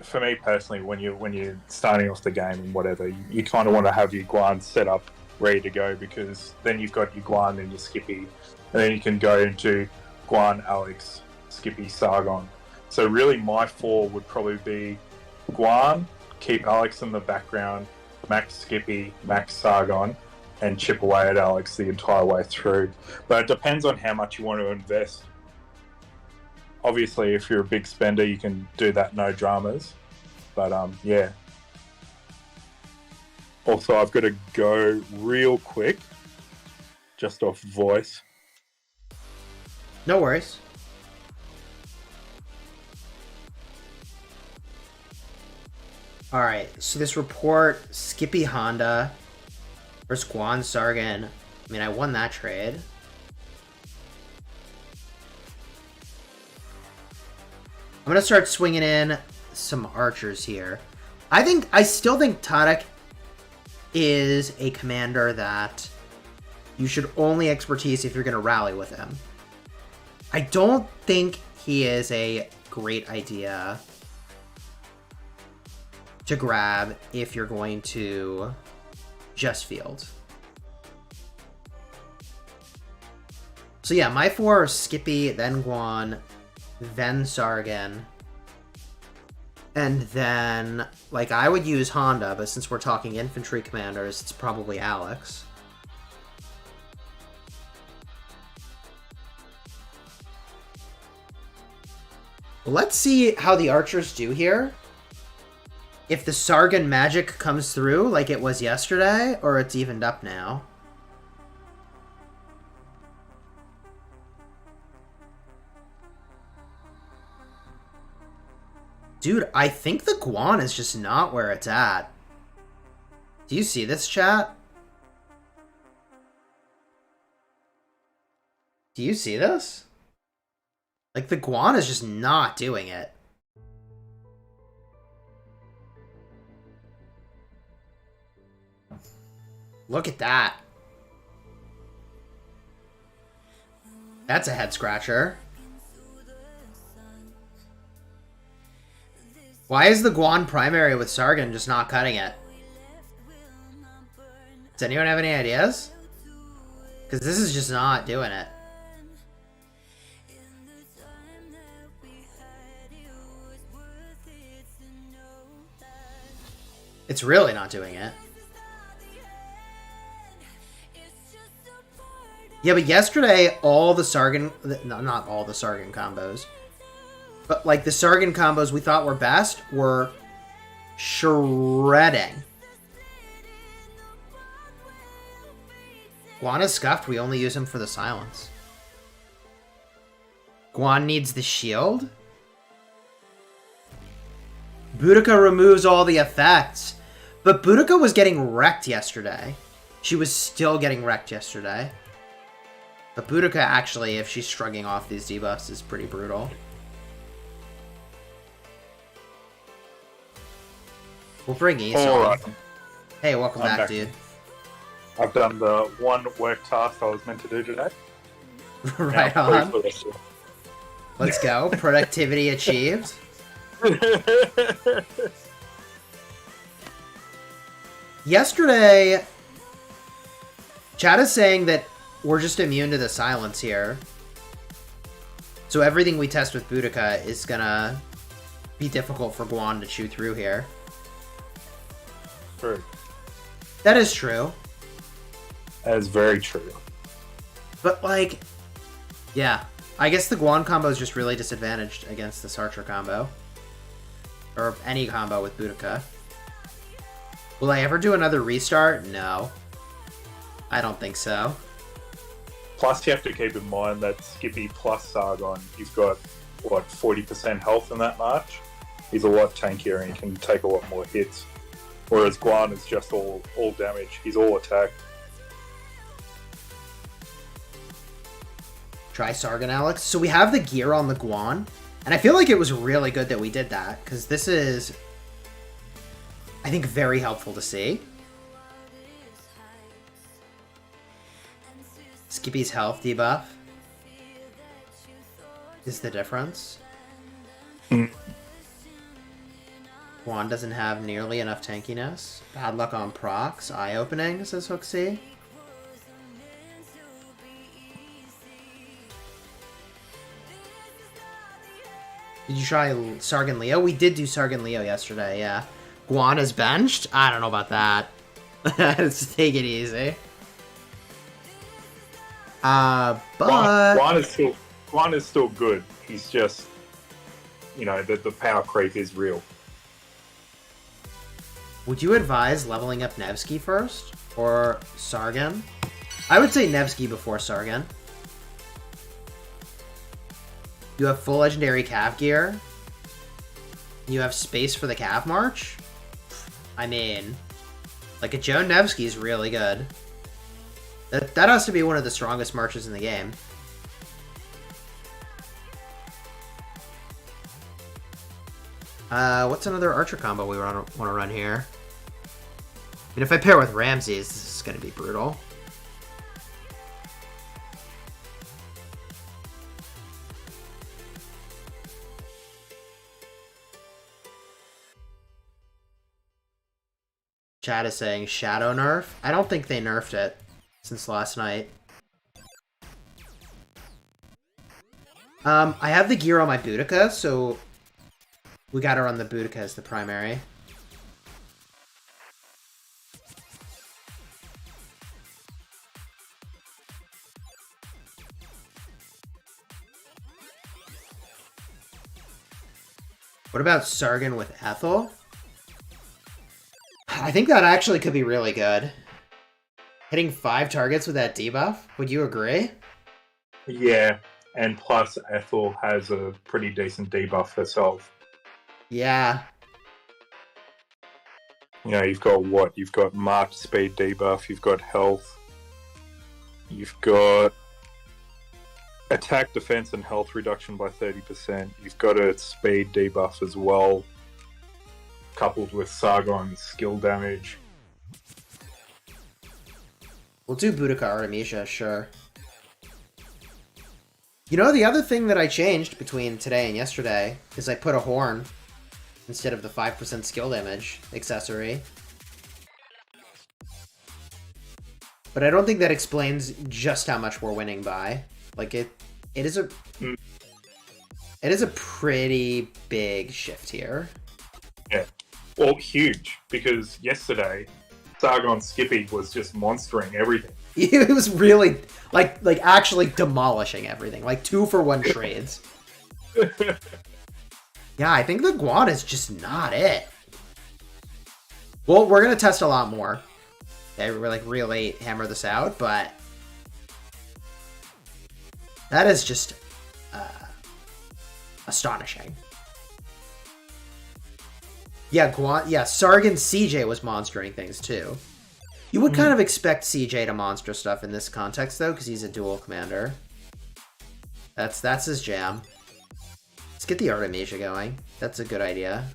for me personally, when you're starting off the game and whatever, you kind of want to have your Guan set up, ready to go, because then you've got your Guan and your Skippy, and then you can go into Guan, Alex, Skippy, Sargon. So really my 4 would probably be Guan, keep Alex in the background, max Skippy, max Sargon, and chip away at Alex the entire way through. But it depends on how much you want to invest. Obviously, if you're a big spender, you can do that, no dramas. But yeah. Also, I've got to go real quick, just off voice. No worries. Alright, so this report, Skippy Honda versus Guan Sargon. I mean, I won that trade. I'm going to start swinging in some archers here. I still think Tadek is a commander that you should only expertise if you're going to rally with him. I don't think he is a great idea to grab if you're going to just field. So yeah, my 4 are Skippy, then Guan, then Sargan, and then, like, I would use Honda, but since we're talking infantry commanders, it's probably Alex. Let's see how the archers do here. If the Sargan magic comes through like it was yesterday, or it's evened up now. Dude, I think the Guan is just not where it's at. Do you see this, chat? Do you see this? Like, the Guan is just not doing it. Look at that. That's a head scratcher. Why is the Guan primary with Sargan just not cutting it? Does anyone have any ideas? Because this is just not doing it. It's really not doing it. Yeah, but yesterday, all the Sargan... No, not all the Sargan combos. But, like, the Sargan combos we thought were best were shredding. Guan is scuffed. We only use him for the silence. Guan needs the shield. Boudicca removes all the effects. But Boudicca was getting wrecked yesterday. She was still getting wrecked yesterday. But Boudicca, actually, if she's shrugging off these debuffs, is pretty brutal. We'll bring Ace on. Right. Hey, welcome back, dude. I've done the one work task I was meant to do today. Right on. Let's go. Productivity achieved. Yesterday, chat is saying that we're just immune to the silence here. So everything we test with Boudicca is gonna be difficult for Guan to chew through here. True. That is true. That is very true. But, like, yeah. I guess the Guan combo is just really disadvantaged against this Archer combo. Or any combo with Boudicca. Will I ever do another restart? No. I don't think so. Plus, you have to keep in mind that Skippy plus Sargon, he's got, what, 40% health in that match? He's a lot tankier and he can take a lot more hits. Whereas Guan is just all damage. He's all attack. Try Sargon, Alex. So we have the gear on the Guan. And I feel like it was really good that we did that. Because this is, I think, very helpful to see. Skippy's health debuff is the difference. Guan doesn't have nearly enough tankiness. Bad luck on procs. Eye-opening, says Hooksy. Did you try Sargon Leo? We did do Sargon Leo yesterday, yeah. Guan is benched? I don't know about that. Let's take it easy. But... Guan is still good. He's just, you know, the power creep is real. Would you advise leveling up Nevsky first? Or Sargon? I would say Nevsky before Sargon. You have full legendary Cav gear. You have space for the Cav March. I mean, like, a Joe Nevsky is really good. That has to be one of the strongest marches in the game. What's another archer combo we want to run here? I mean, if I pair with Ramses, this is going to be brutal. Chat is saying shadow nerf. I don't think they nerfed it since last night. I have the gear on my Boudicca, so we gotta run the Boudicca as the primary. What about Sargan with Ethel? I think that actually could be really good. Hitting 5 targets with that debuff? Would you agree? Yeah, and plus Ethel has a pretty decent debuff herself. Yeah. You know, you've got what? You've got marked speed debuff, you've got health, you've got attack, defense, and health reduction by 30%. You've got a speed debuff as well, coupled with Sargon's skill damage. We'll do Boudicca Artemisia, sure. You know, the other thing that I changed between today and yesterday is I put a horn instead of the 5% skill damage accessory. But I don't think that explains just how much we're winning by. Like, it is a pretty big shift here. Yeah. Well, huge, because yesterday, Sargon Scipio was just monstering everything. It was really, like actually demolishing everything. Like 2-for-1 trades. Yeah, I think the Guan is just not it. Well, we're going to test a lot more. Okay, we're like really hammer this out, but that is just astonishing. Yeah, Sargon CJ was monstering things too. You would kind of expect CJ to monster stuff in this context though, because he's a dual commander. That's his jam. Let's get the Artemisia going. That's a good idea.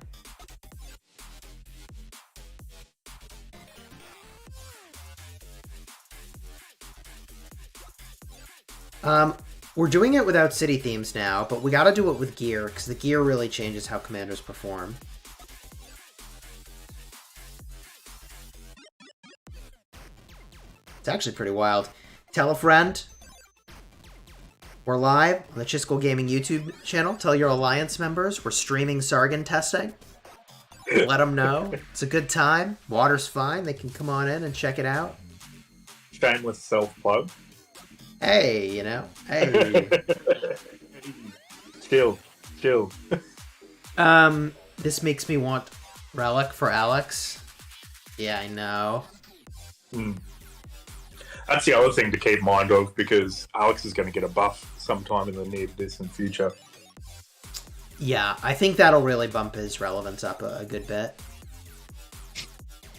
We're doing it without city themes now, but we gotta do it with gear, because the gear really changes how commanders perform. It's actually pretty wild. Tell a friend. We're live on the Chisgule Gaming YouTube channel. Tell your Alliance members we're streaming Sargon Testing. Let them know. It's a good time. Water's fine. They can come on in and check it out. Shameless self-plug. Hey, you know. Hey. Chill. This makes me want Relic for Alex. Yeah, I know. That's the other thing to keep mind of, because Alex is going to get a buff sometime in the near distant future. Yeah, I think that'll really bump his relevance up a good bit.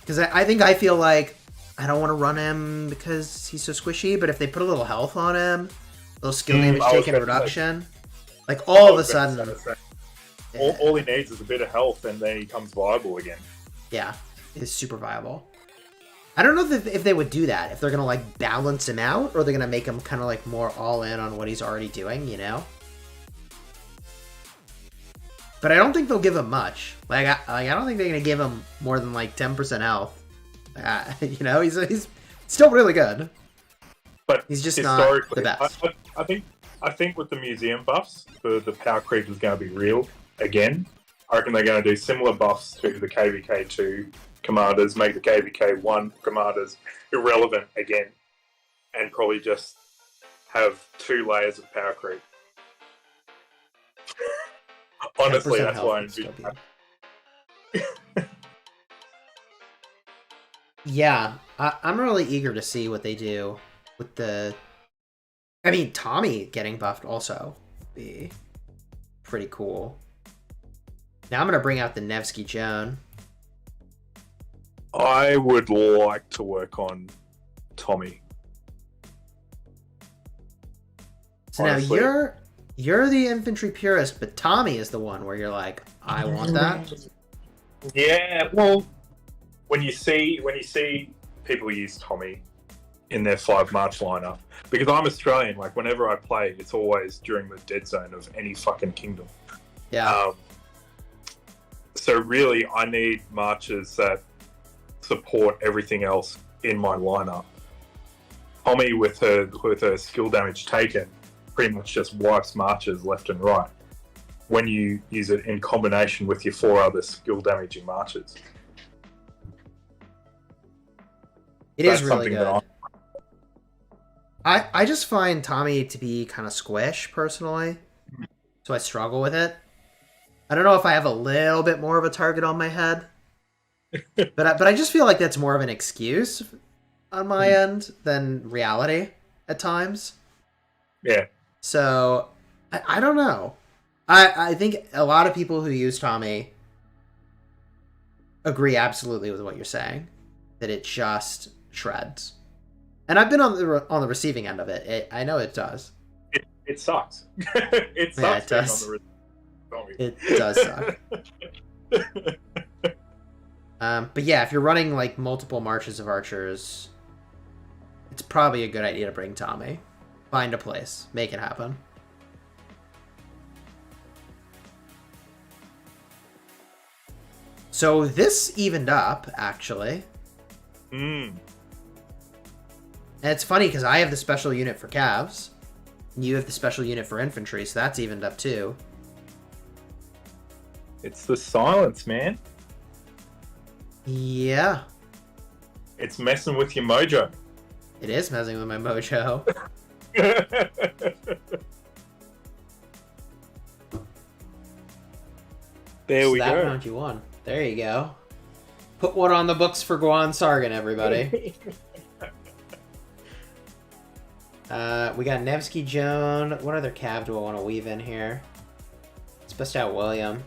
Because I feel like I don't want to run him because he's so squishy, but if they put a little health on him, a little skill damage taken reduction, like all of a sudden... All he needs is a bit of health and then he becomes viable again. Yeah, it's super viable. I don't know if they would do that, if they're going to like balance him out, or they're going to make him kind of like more all in on what he's already doing, you know? But I don't think they'll give him much. I don't think they're going to give him more than like 10% health. You know, he's still really good. But he's just not the best. I think with the museum buffs, the power creep is going to be real again. I reckon they're going to do similar buffs to the KVK2 commanders, make the KVK1 commanders irrelevant again, and probably just have 2 layers of power creep. Honestly, that's why I'm doing that. Yeah, I'm really eager to see what they do with the... I mean, Tommy getting buffed also would be pretty cool. Now I'm going to bring out the Nevsky Joan. I would like to work on Tommy. So honestly, now You're the infantry purist, but Tommy is the one where you're like, I want that. Yeah, well, when you see people use Tommy in their 5 March lineup, because I'm Australian, like whenever I play, it's always during the dead zone of any fucking kingdom. Yeah. So really, I need marches that support everything else in my lineup. Tommy with her skill damage taken pretty much just wipes marches left and right when you use it in combination with your 4 other skill damaging marches. That's really good. I just find Tommy to be kind of squish, personally. So I struggle with it. I don't know if I have a little bit more of a target on my head. but I just feel like that's more of an excuse on my end than reality at times. Yeah. So, I don't know. I think a lot of people who use Tommy agree absolutely with what you're saying. That it just shreds. And I've been on the receiving end of it. I know it does. It sucks. It sucks. Yeah, it does. It does suck. But yeah, if you're running like multiple marches of archers, it's probably a good idea to bring Tommy. Find a place. Make it happen. So this evened up, actually. And it's funny because I have the special unit for calves. And you have the special unit for infantry, so that's evened up too. It's the silence, man. Yeah. It's messing with your mojo. It is messing with my mojo. There we go. That round you won. There you go. Put one on the books for Guan Sargon, everybody. We got Nevsky Joan. What other cav do I want to weave in here? Let's bust out William.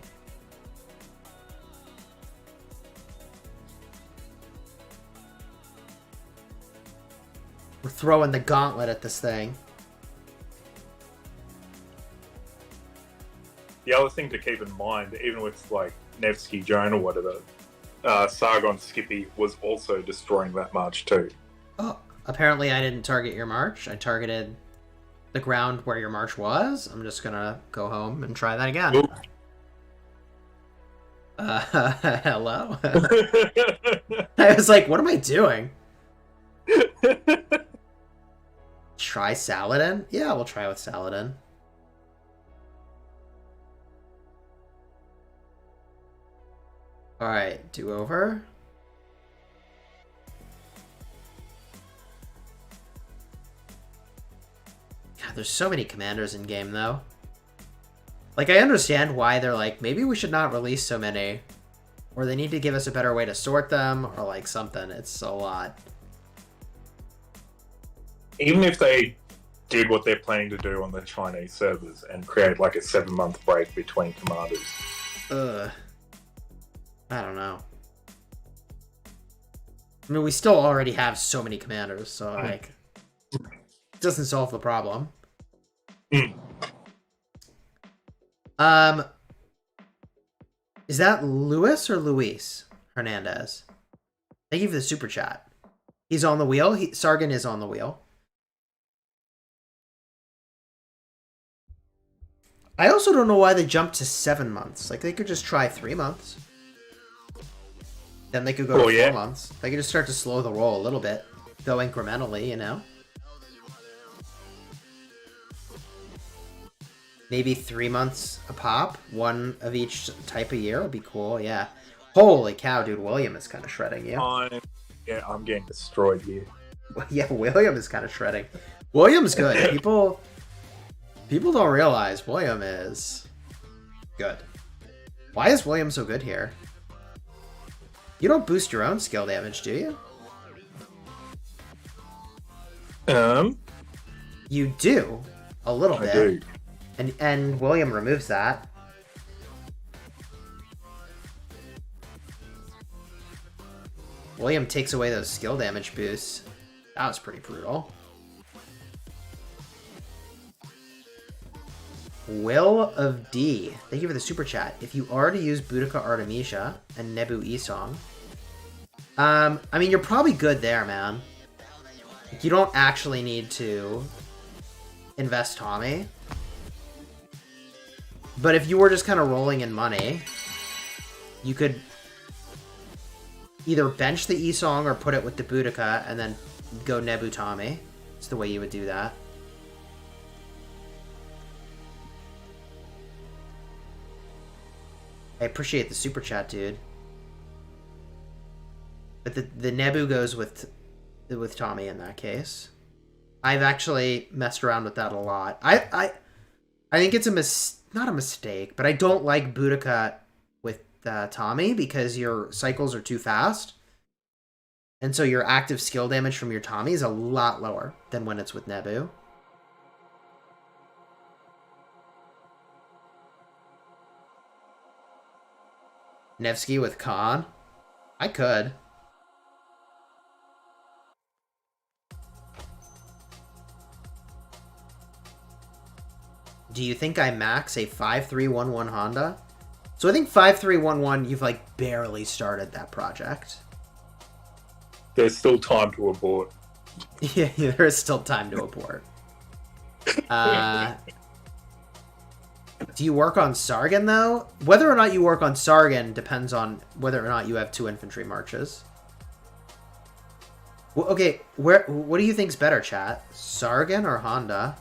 We're throwing the gauntlet at this thing. The other thing to keep in mind, even with like Nevsky Joan or whatever, Sargon Scipio was also destroying that march too. Oh, apparently I didn't target your march. I targeted the ground where your march was. I'm just gonna go home and try that again. Ooh. Hello? I was like, what am I doing? Try Saladin? Yeah, we'll try with Saladin. Alright, do over. God, there's so many commanders in game, though. Like, I understand why they're like, maybe we should not release so many. Or they need to give us a better way to sort them, or like something. It's a lot. Even if they did what they're planning to do on the Chinese servers and create like a 7-month break between commanders. Ugh. I don't know. I mean, we still already have so many commanders, so like, it doesn't solve the problem. Is that Luis or Luis Hernandez? Thank you for the super chat. He's on the wheel. Sargon is on the wheel. I also don't know why they jumped to 7 months. Like, they could just try 3 months. Then they could go to 4 months. They could just start to slow the roll a little bit. Go incrementally, you know? Maybe 3 months a pop. 1 of each type of year would be cool, yeah. Holy cow, dude. William is kind of shredding you. I'm getting destroyed here. Yeah, William is kind of shredding. William's good. People don't realize William is good. Why is William so good here? You don't boost your own skill damage, do you? You do. A little bit. I do. And William removes that. William takes away those skill damage boosts. That was pretty brutal. Will of D. Thank you for the super chat. If you already use Boudicca Artemisia and Nebu Esong, I mean, you're probably good there, man. You don't actually need to invest Tommy. But if you were just kind of rolling in money, you could either bench the Esong or put it with the Boudicca and then go Nebu Tommy. It's the way you would do that. I appreciate the super chat, dude. But the Nebu goes with Tommy in that case. I've actually messed around with that a lot. I think it's not a mistake, but I don't like Boudicca with Tommy because your cycles are too fast. And so your active skill damage from your Tommy is a lot lower than when it's with Nebu. Nevsky with Khan? I could. Do you think I max a 5311 Honda? So I think 5311, you've like barely started that project. There's still time to abort. Yeah, there is still time to abort. Do you work on Sargan, though? Whether or not you work on Sargan depends on whether or not you have 2 infantry marches. Well, okay, what do you think's better, chat? Sargan or Honda?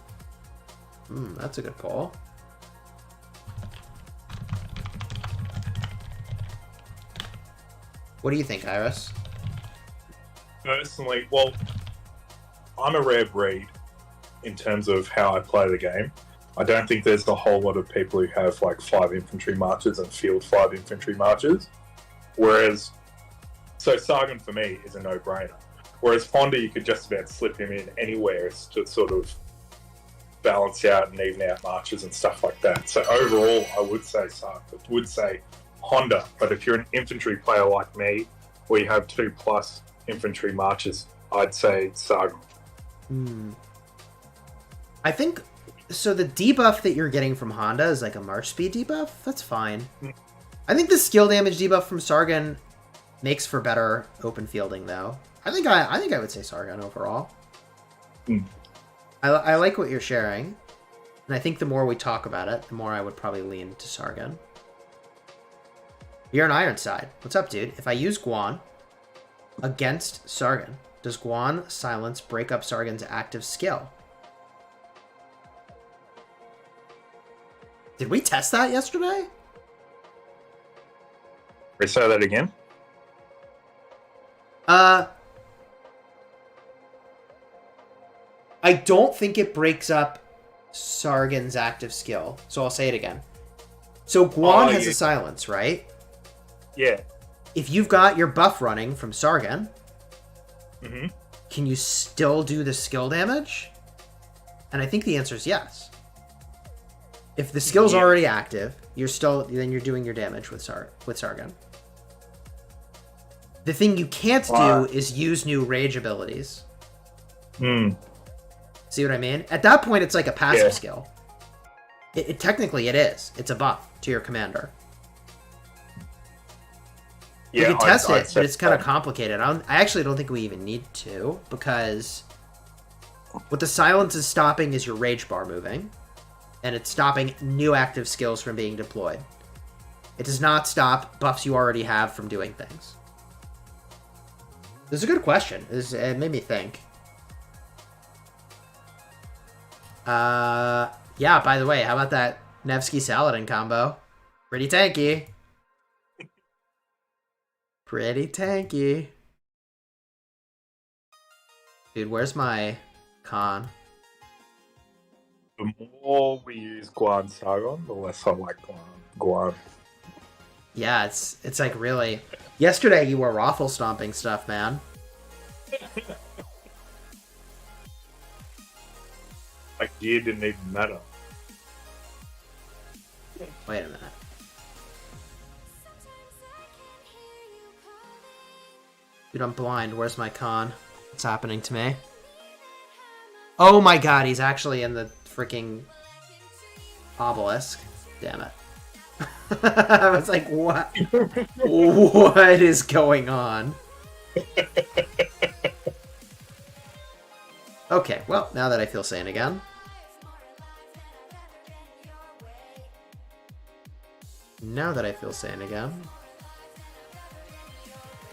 That's a good call. What do you think, Iris? Personally, well, I'm a rare breed in terms of how I play the game. I don't think there's a whole lot of people who have like 5 infantry marches and field 5 infantry marches. Whereas, so Sargon for me is a no-brainer. Whereas Honda, you could just about slip him in anywhere to sort of balance out and even out marches and stuff like that. So overall, I would say Honda. But if you're an infantry player like me, where you have 2+ infantry marches, I'd say Sargon. I think so. The debuff that you're getting from Honda is like a march speed debuff. That's fine. I think the skill damage debuff from Sargon makes for better open fielding, though. I think I would say Sargon overall. I like what you're sharing, and I think the more we talk about it, the more I would probably lean to Sargon. You're an Ironside. What's up, dude? If I use Guan against Sargon, does Guan silence break up Sargon's active skill? Did we test that yesterday? Say that again? I don't think it breaks up Sargon's active skill. So I'll say it again. So Guan has a silence, right? Yeah. If you've got your buff running from Sargon, can you still do the skill damage? And I think the answer is yes. If the skill's already active, then you're doing your damage with Sargon. The thing you can't do is use new rage abilities. See what I mean? At that point, it's like a passive skill. Technically, it is. It's a buff to your commander. Yeah, we can test it, but it's kind of complicated. I actually don't think we even need to, because what the silence is stopping is your rage bar moving, and it's stopping new active skills from being deployed. It does not stop buffs you already have from doing things. This is a good question. It made me think. Yeah, by the way, how about that Nevsky Saladin combo? Pretty tanky. Pretty tanky. Dude, where's my con? The more we use Guan Sargon, the less I like Guan. Yeah, it's like really... Yesterday you were raffle stomping stuff, man. Like, gear didn't even matter. Wait a minute. Dude, I'm blind. Where's my con? What's happening to me? Oh my god, he's actually in the freaking... obelisk. Damn it. I was like, what? What is going on? Okay, well, now that I feel sane again.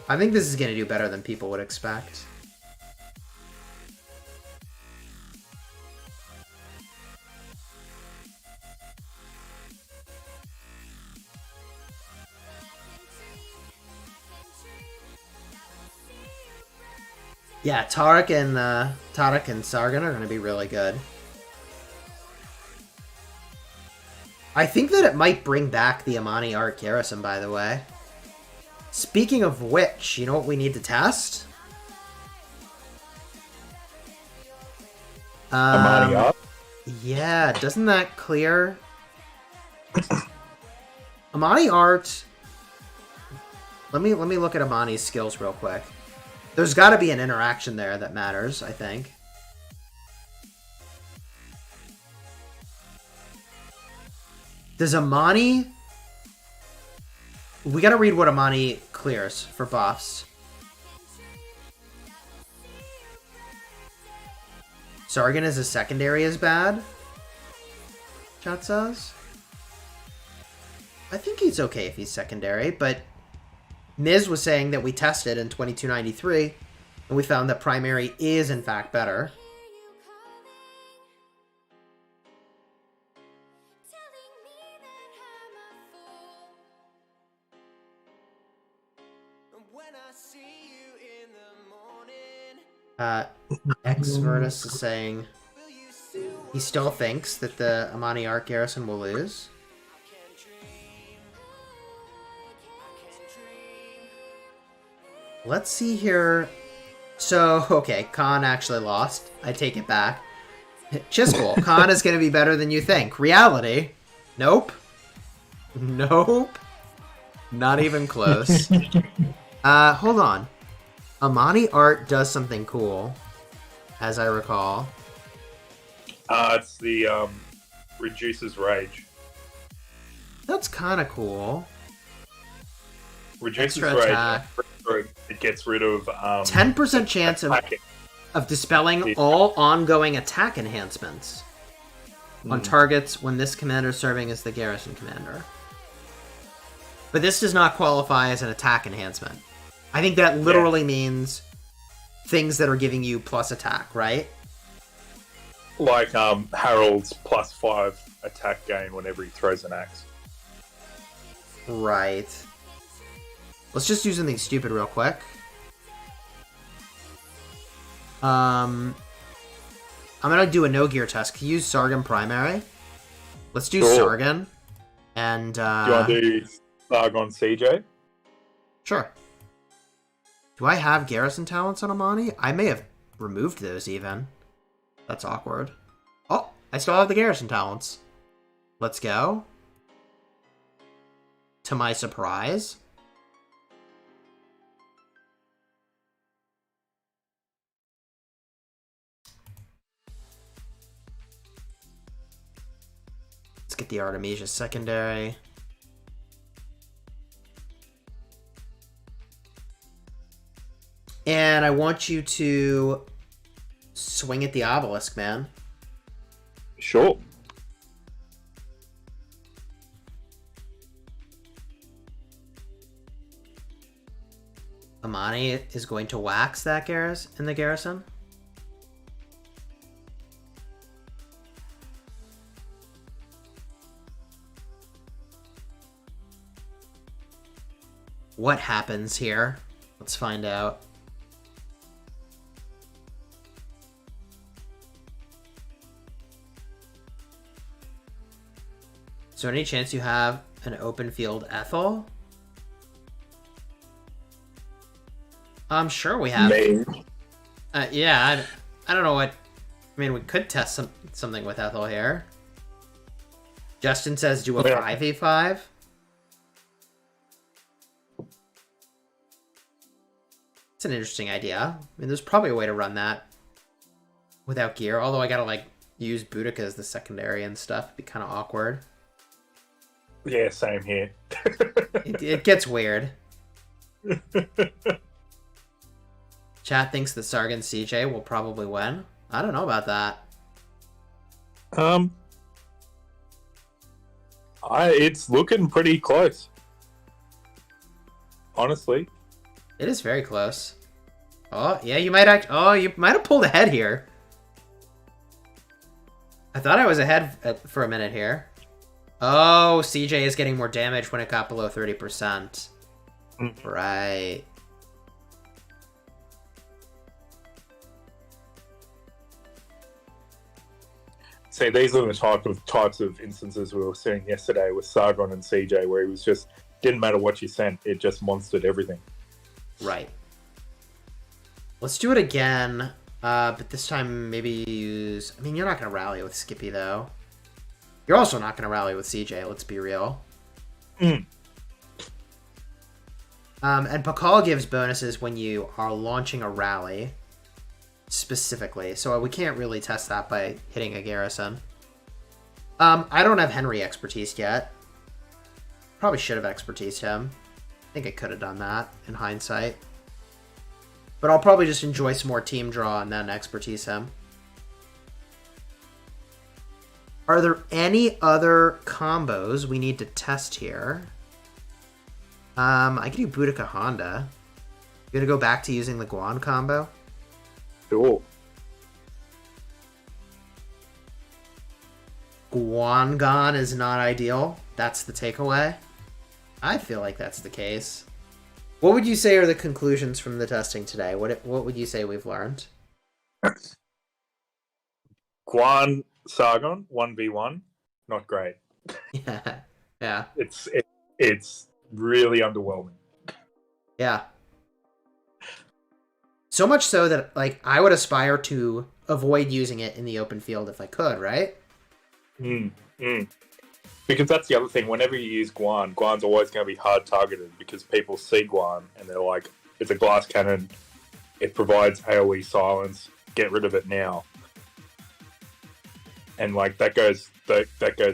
I think this is going to do better than people would expect. Yeah, Tarek and Sargan are going to be really good. I think that it might bring back the Amani Art Garrison, by the way. Speaking of which, you know what we need to test? Amani Art? Yeah, doesn't that clear? Amani Art... Let me look at Amani's skills real quick. There's got to be an interaction there that matters, I think. Does Amani... We gotta read what Amani clears for buffs. Sargan as a secondary is bad? Chat says? I think he's okay if he's secondary, but... Miz was saying that we tested in 2293, and we found that primary is in fact better. X Vertus is saying he still thinks that the Amani Art Garrison will lose. Let's see here. So, okay, Khan actually lost. I take it back. Chisgule, Khan is going to be better than you think. Reality? Nope. Nope. Not even close. Hold on. Amani Art does something cool, as I recall. It's the, reduces rage. That's kind of cool. Reduces Extra rage. attack. It gets rid of 10% chance of dispelling all ongoing attack enhancements on targets when this commander is serving as the garrison commander. But this does not qualify as an attack enhancement. I think that literally means things that are giving you plus attack, right? Like Harold's +5 attack gain whenever he throws an axe. Right. Let's just do something stupid real quick. I'm gonna do a no gear test. Can you use Sargan primary? Let's do Sargan. And do you want to do Sargon CJ? Sure. Do I have Garrison talents on Amani? I may have removed those even. That's awkward. Oh, I still have the Garrison talents. Let's go. To my surprise. Let's get the Artemisia secondary. And I want you to swing at the obelisk, man. Sure. Amani is going to wax that garrison in the garrison. What happens here? Let's find out. Is there any chance you have an open field Ethel? I'm sure we have. Yeah, I don't know what... I mean, we could test something with Ethel here. Justin says do a 5v5. It's an interesting idea. I mean, there's probably a way to run that without gear, although I gotta, like, use Boudicca as the secondary and stuff. It'd be kind of awkward. Yeah, same here. It gets weird. Chat thinks the Sargan CJ will probably win. I don't know about that. It's looking pretty close. Honestly. It is very close. Oh, yeah, you might have pulled ahead here. I thought I was ahead for a minute here. Oh, CJ is getting more damage when it got below 30%. Right. See, these are the types of instances we were seeing yesterday with Sargon and CJ, where he was just, didn't matter what you sent, it just monstered everything. Right. Let's do it again, but this time maybe use... I mean, you're not going to rally with Scipio, though. You're also not going to rally with CJ, let's be real. And Pakal gives bonuses when you are launching a rally, specifically. So we can't really test that by hitting a Garrison. I don't have Henry expertise yet. Probably should have expertised him. I think I could have done that in hindsight. But I'll probably just enjoy some more team draw and then expertise him. Are there any other combos we need to test here? I can do Boudicca Honda. You gonna go back to using the Guan combo? Cool. Guan is not ideal. That's the takeaway. I feel like that's the case. What would you say are the conclusions from the testing today? What would you say we've learned? Guan Sargon 1v1, not great. Yeah. It's really underwhelming. Yeah. So much so that like I would aspire to avoid using it in the open field if I could, right? Because that's the other thing. Whenever you use Guan's always going to be hard targeted because people see Guan and they're like, it's a glass cannon. It provides AoE silence. Get rid of it now. And like that goes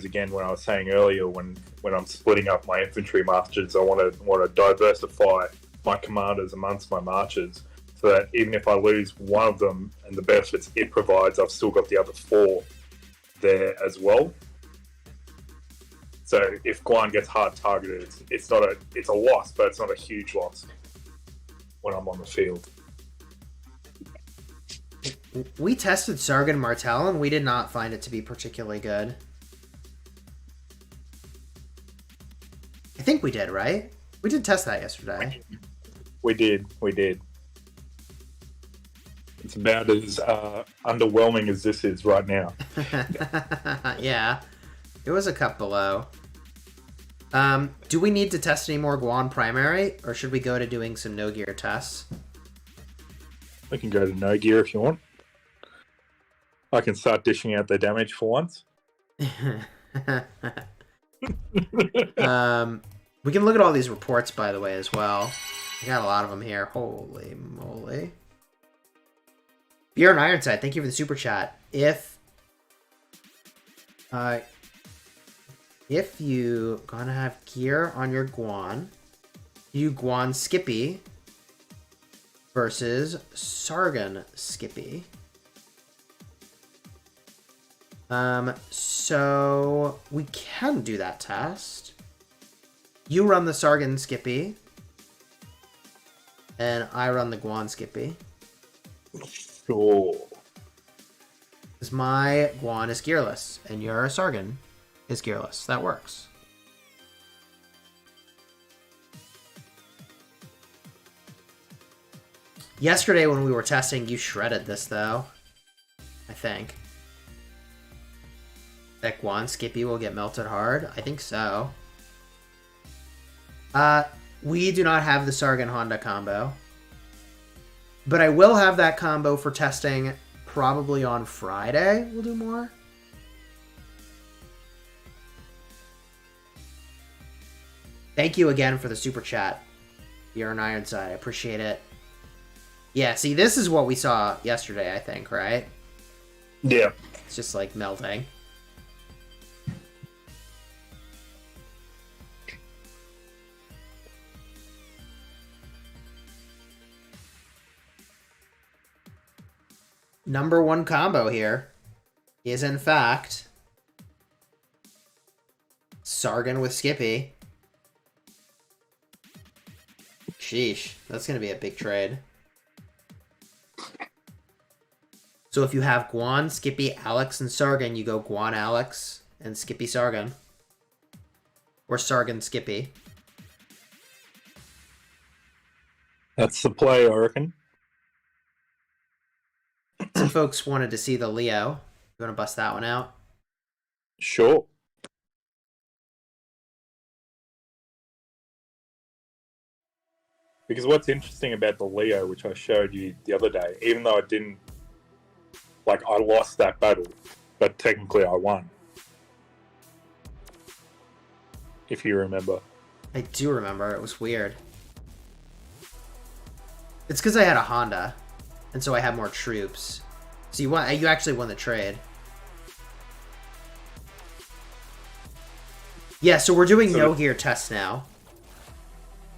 again when I was saying earlier when I'm splitting up my infantry marches, I want to diversify my commanders amongst my marches so that even if I lose one of them and the benefits it provides, I've still got the other 4 there as well. So if Guan gets hard targeted, it's a loss, but it's not a huge loss when I'm on the field. We tested Sargon Martel and we did not find it to be particularly good. I think we did, right? We did test that yesterday. We did. It's about as underwhelming as this is right now. Yeah. It was a cut below. Do we need to test any more Guan primary, or should we go to doing some no gear tests? We can go to no gear if you want. I can start dishing out the damage for once. We can look at all these reports, by the way, as well. I got a lot of them here. Holy moly. Bjorn Ironside, thank you for the super chat. If you gonna have gear on your Guan, you Guan Scipio versus Sargon Scipio. So we can do that test. You run the Sargon Scipio, and I run the Guan Scipio. Sure. Because my Guan is gearless, and your Sargon is gearless. That works. Yesterday when we were testing, you shredded this, though. I think. That Guan Scipio will get melted hard? I think so. We do not have the Sargon Honda combo. But I will have that combo for testing probably on Friday. We'll do more. Thank you again for the super chat. You're an Ironside. I appreciate it. Yeah, see, this is what we saw yesterday, I think, right? Yeah. It's just like melting. Number one combo here is, in fact, Sargan with Skippy. Sheesh, that's going to be a big trade. So if you have Guan, Skippy, Alex, and Sargan, you go Guan, Alex, and Skippy, Sargan. Or Sargan, Skippy. That's the play, I reckon. Some folks wanted to see the Leo. You want to bust that one out? Sure. Because what's interesting about the Leo, which I showed you the other day, even though I didn't, like, I lost that battle, but technically I won. If you remember. I do remember. It was weird. It's because I had a Honda, and so I had more troops. So you actually won the trade. Yeah, so we're doing no gear tests now.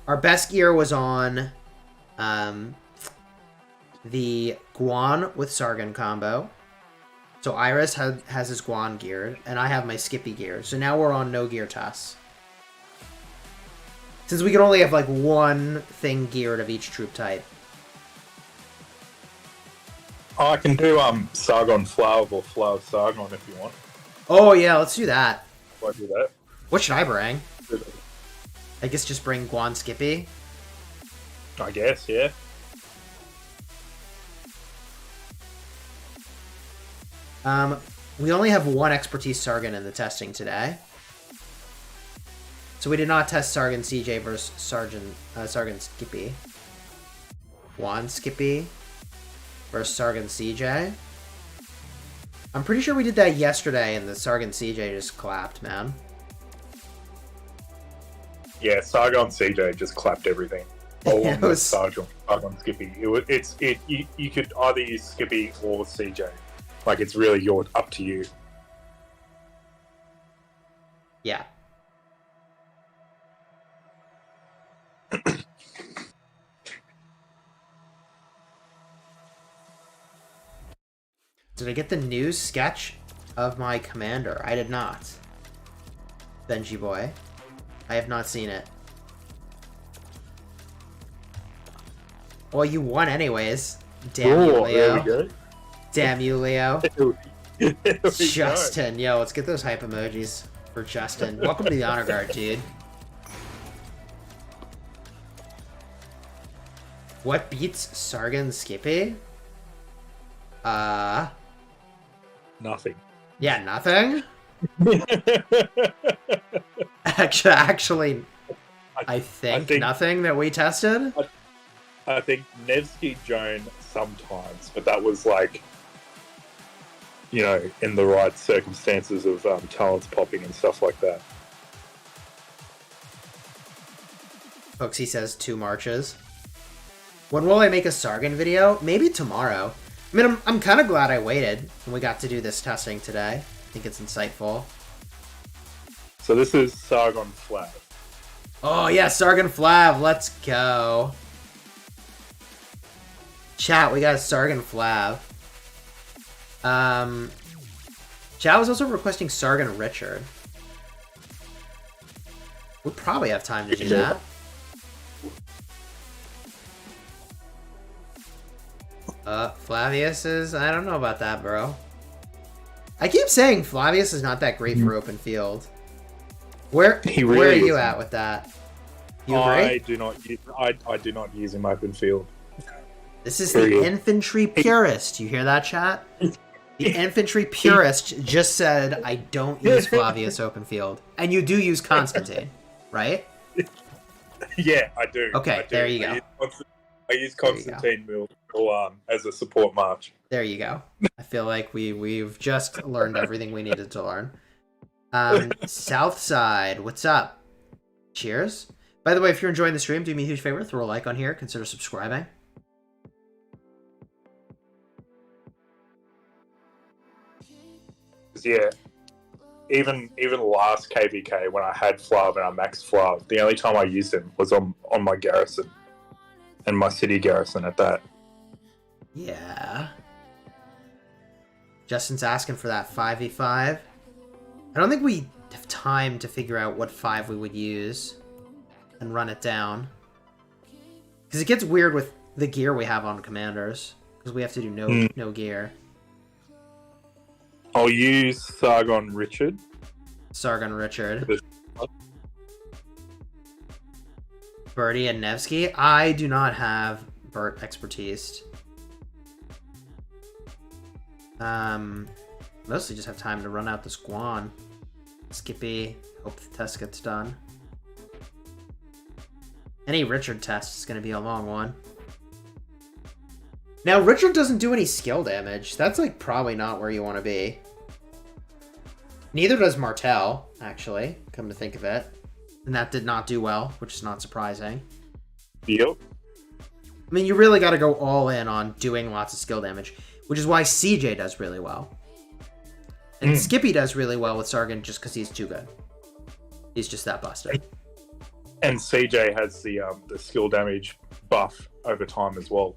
Our best gear was on the Guan with Sargan combo. So Iris has his Guan geared, and I have my Skippy gear. So now we're on no gear tests. Since we can only have like one thing geared of each troop type. Oh, I can do Sargon Flower or Flower Sargon if you want. Oh yeah, let's do that. Why do that? What should I bring? I guess just bring Guan Skippy. I guess, yeah. We only have one expertise Sargan in the testing today. So we did not test Sargan CJ versus Sargan Skippy. Guan Skippy versus Sargan CJ. I'm pretty sure we did that yesterday and the Sargan CJ just clapped, man. Yeah, Sargon CJ just clapped everything. Along with Sargon Skippy. You could either use Skippy or CJ. Like, it's really up to you. Yeah. Did I get the news sketch of my commander? I did not. Benji boy. I have not seen it. Well, you won anyways. Damn you, Leo. There we go. Damn you, Leo. Justin. Go. Yo, let's get those hype emojis for Justin. Welcome to the Honor Guard, dude. What beats Sargan Skippy? Nothing. Yeah, nothing? Actually, I think nothing that we tested. I think Nevsky Joan sometimes, but that was like, you know, in the right circumstances of talents popping and stuff like that. Folks, he says 2 marches. When will I make a Sargan video? Maybe tomorrow. I mean, I'm kind of glad I waited and we got to do this testing today. I think it's insightful. So this is Sargon Flav. Oh yeah, Sargan Flav, let's go. Chat, we got a Sargan Flav. Chat was also requesting Sargan Richard. We probably have time to do that. Flavius is... I don't know about that, bro. I keep saying Flavius is not that great for open field. Where are you at with that? You agree? I do not use him open field. This is the infantry purist. You hear that, chat? The infantry purist just said, I don't use Flavius open field. And you do use Constantine, right? Yeah, I do. Okay, I do. there you go. I use Constantine Mill as a support march. There you go. I feel like we've just learned everything we needed to learn. South Side, what's up? Cheers. By the way, if you're enjoying the stream, do me a huge favor, throw a like on here, consider subscribing. because even last KVK when I had Flav and I maxed Flav, the only time I used him was on my Garrison and my city Garrison at that. Yeah. Justin's asking for that 5v5. I don't think we have time to figure out what 5 we would use and run it down. Because it gets weird with the gear we have on commanders. Because we have to do no gear. I'll use Sargon Richard. Sargon Richard. Birdie and Nevsky. I do not have Bert expertise. Mostly just have time to run out this Guan. Skippy. Hope the test gets done. Any Richard test is going to be a long one. Now, Richard doesn't do any skill damage. That's, like, probably not where you want to be. Neither does Martel, actually, come to think of it. And that did not do well, which is not surprising. Yep. I mean, you really got to go all in on doing lots of skill damage, which is why CJ does really well. And Skippy does really well with Sargon just because he's too good. He's just that busted. And CJ has the skill damage buff over time as well.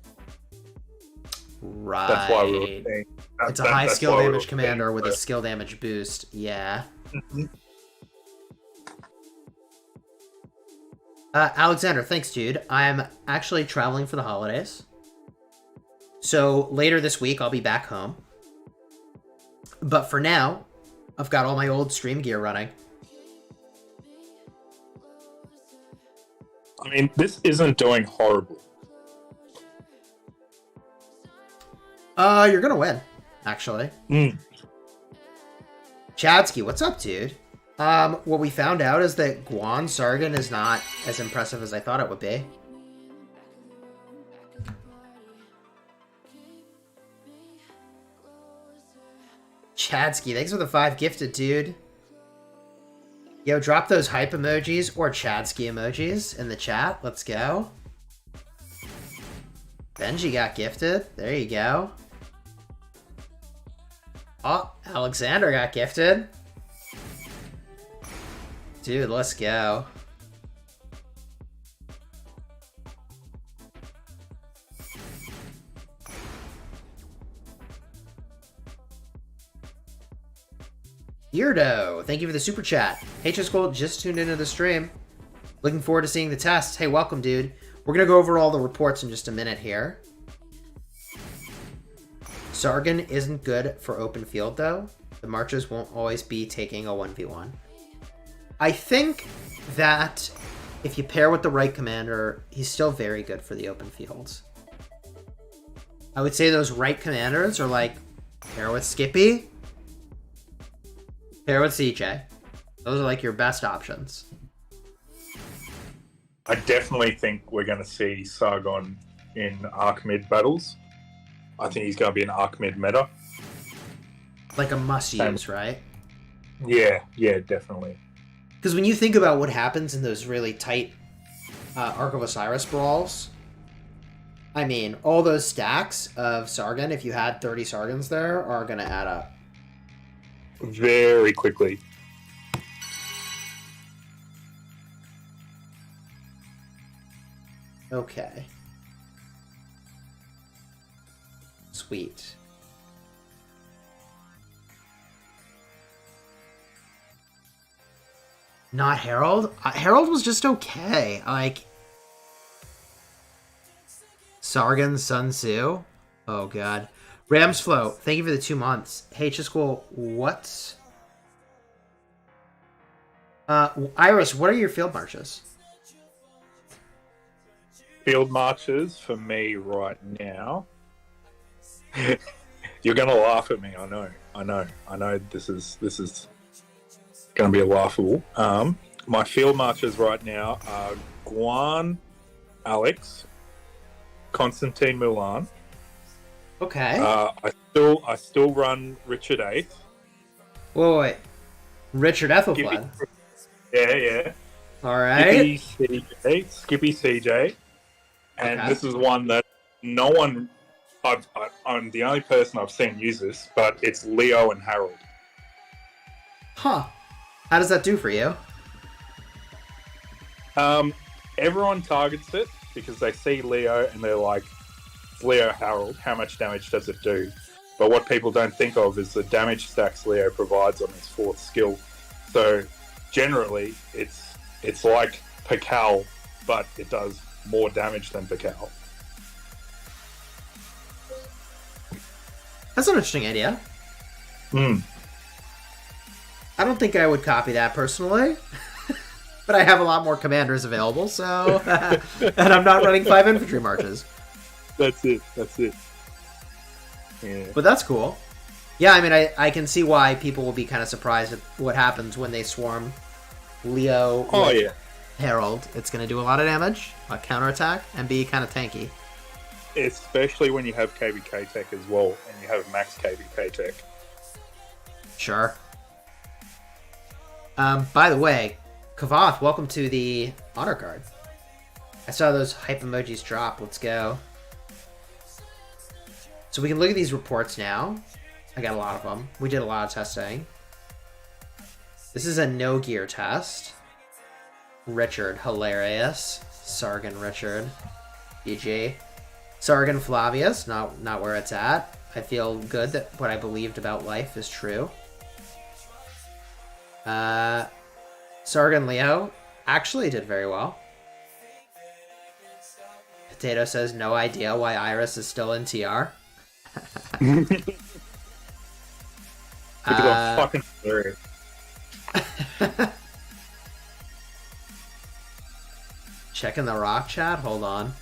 Right. That's why we were saying... It's a high skill damage commander with a skill damage boost. Yeah. Alexander, thanks, dude. I'm actually traveling for the holidays. So later this week, I'll be back home. But for now, I've got all my old stream gear running. I mean, this isn't doing horrible. You're gonna win, actually. Chadsky, what's up, dude? What we found out is that Guan Sargon is not as impressive as I thought it would be. Chadsky, thanks for the 5 gifted, dude. Yo, drop those hype emojis or Chadsky emojis in the chat. Let's go. Benji got gifted. There you go. Oh, Alexander got gifted. Dude, let's go. Beardo, thank you for the super chat. Hey, Chisgule, just tuned into the stream. Looking forward to seeing the test. Hey, welcome, dude. We're going to go over all the reports in just a minute here. Sargon isn't good for open field, though. The marches won't always be taking a 1v1. I think that if you pair with the right commander, he's still very good for the open fields. I would say those right commanders are like pair with Skippy, pair with CJ. Those are like your best options. I definitely think we're going to see Sargon in Archimid battles. I think he's going to be an Archimid meta. Like a must-use, right? Yeah, definitely. Because when you think about what happens in those really tight Ark of Osiris brawls, I mean, all those stacks of Sargon, if you had 30 Sargons there, are going to add up. Very quickly. Okay. Sweet. Not Herald? Herald was just okay. Like, Sargon, Sun Tzu. Oh, God. Ramsflow, thank you for the 2 months. Hey, Chisgule, what? Iris, what are your field marches? Field marches for me right now. You're gonna laugh at me. I know. This is gonna be laughable. My field marches right now are Guan, Alex, Constantine Milan. Okay. I still run Richard VIII. Wait. Richard Ethelfled. Yeah. All right. Skippy CJ. And Okay. This is one that no one... I'm the only person I've seen use this, but it's Leo and Harold. Huh. How does that do for you? Everyone targets it because they see Leo and they're like, Leo Harold, how much damage does it do? But what people don't think of is the damage stacks Leo provides on his 4th skill. So generally, it's like Pakal, but it does more damage than Pakal. That's an interesting idea. Hmm. I don't think I would copy that personally. But I have a lot more commanders available, so... and I'm not running 5 infantry marches. That's it. Yeah. But that's cool. Yeah, I mean, I can see why people will be kind of surprised at what happens when they swarm Leo Harold. It's going to do a lot of damage, a counterattack, and be kind of tanky. Especially when you have KVK tech as well, and you have max KVK tech. Sure. By the way, Kavath, welcome to the honor card. I saw those hype emojis drop. Let's go. So we can look at these reports now. I got a lot of them. We did a lot of testing. This is a no gear test. Richard, hilarious. Sargan Richard. GG. Sargan Flavius, not where it's at. I feel good that what I believed about life is true. Sargan Leo actually did very well. Potato says no idea why Iris is still in TR. Because I'm fucking hilarious. Checking the rock chat. Hold on.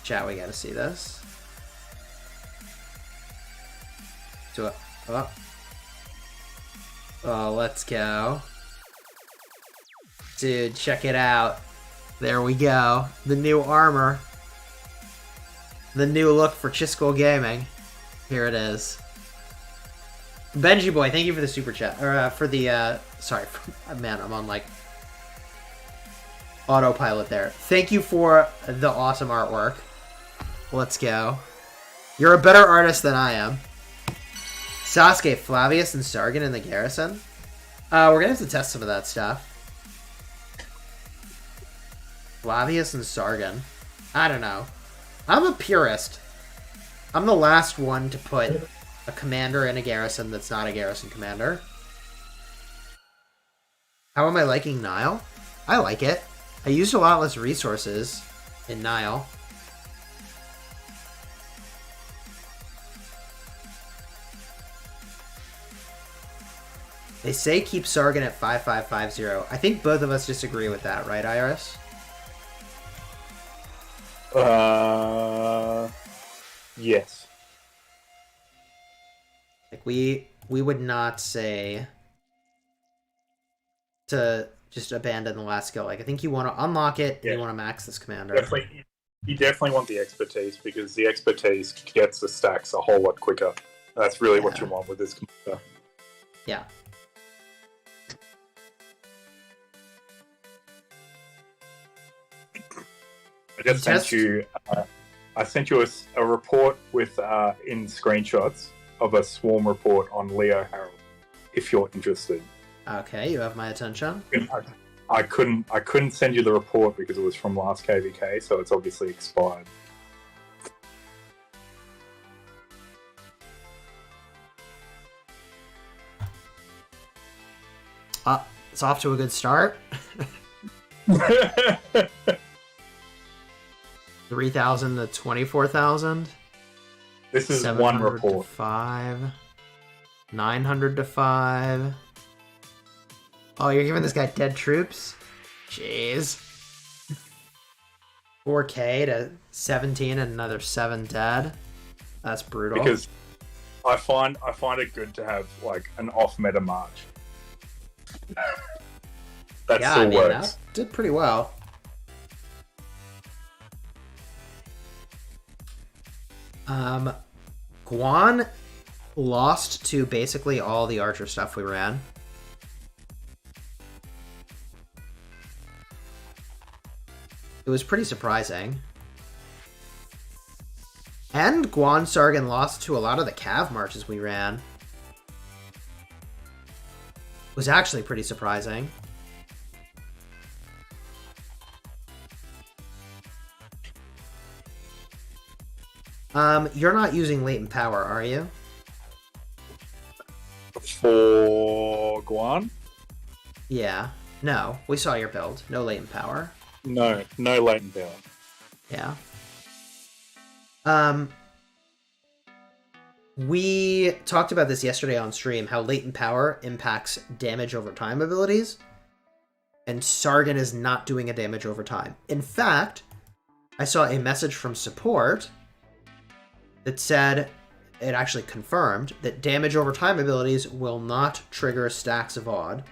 Chat, we gotta see this. Do it. Oh, let's go. Dude, check it out. There we go. The new armor. The new look for Chisgule Gaming. Here it is. Benji Boy, thank you for the super chat. Or for the, sorry. Man, I'm on, like, autopilot there. Thank you for the awesome artwork. Let's go. You're a better artist than I am. Sasuke, Flavius, and Sargan in the Garrison. We're gonna have to test some of that stuff. Flavius and Sargan. I don't know. I'm a purist. I'm the last one to put a commander in a garrison that's not a garrison commander. How am I liking Nile? I like it. I used a lot less resources in Nile. They say keep Sargan at 5550. I think both of us disagree with that, right, Iris? Yes. Like we would not say to just abandon the last skill. Like I think you want to unlock it. Yeah. You want to max this commander. You definitely want the expertise because the expertise gets the stacks a whole lot quicker. That's really what you want with this commander. Yeah. I just sent you. I sent you a report with in screenshots of a swarm report on Leo Harold. If you're interested. Okay, you have my attention. I couldn't send you the report because it was from last KVK, so it's obviously expired. It's off to a good start. 3,000 to 24,000. This is one report. To 5. 900 to 5. Oh, you're giving this guy dead troops? Jeez. 4K to 17 and another 7 dead. That's brutal. Because I find it good to have like an off-meta march. That still works. That did pretty well. Guan lost to basically all the archer stuff we ran. It was pretty surprising. And Guan Sargon lost to a lot of the cav marches we ran. was actually pretty surprising. You're not using latent power, are you? For Guan? Yeah. No, we saw your build. No latent power. No latent power. Yeah. We talked about this yesterday on stream, how latent power impacts damage over time abilities, and Sargan is not doing a damage over time. In fact, I saw a message from support that said, it actually confirmed, that damage over time abilities will not trigger stacks of odd.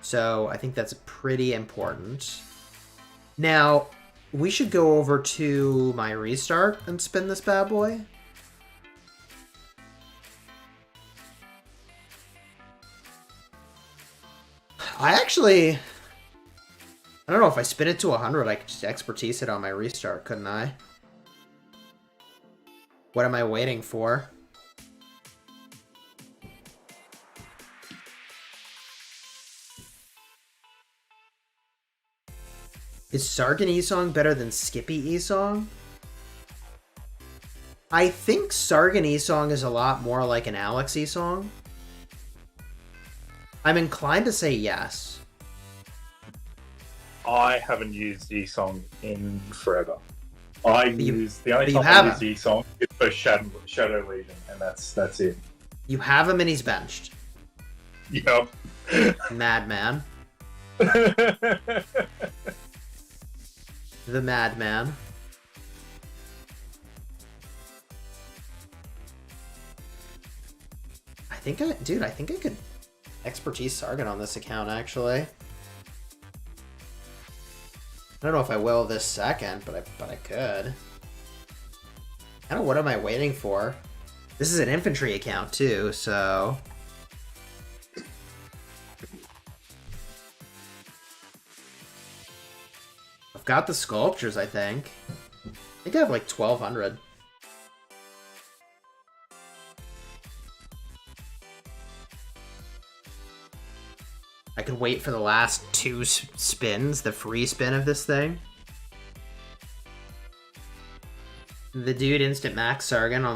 So I think that's pretty important. Now, we should go over to my restart and spin this bad boy. I don't know, if I spin it to 100, I could just expertise it on my restart, couldn't I? What am I waiting for? Is Sargan E-Song better than Skippy E-Song? I think Sargan E-Song is a lot more like an Alex E-Song. I'm inclined to say yes. I haven't used E-Song in forever. The only time I use E-Song is for Shadow Legion, and that's it. You have him and he's benched. Yep. Madman. The madman. I think I could expertise Sargan on this account, actually. I don't know if I will this second, but I could. I don't know, what am I waiting for? This is an infantry account too, so... I've got the sculptures, I think. I think I have like 1,200. I could wait for the last 2 spins, the free spin of this thing. The dude instant max Sargan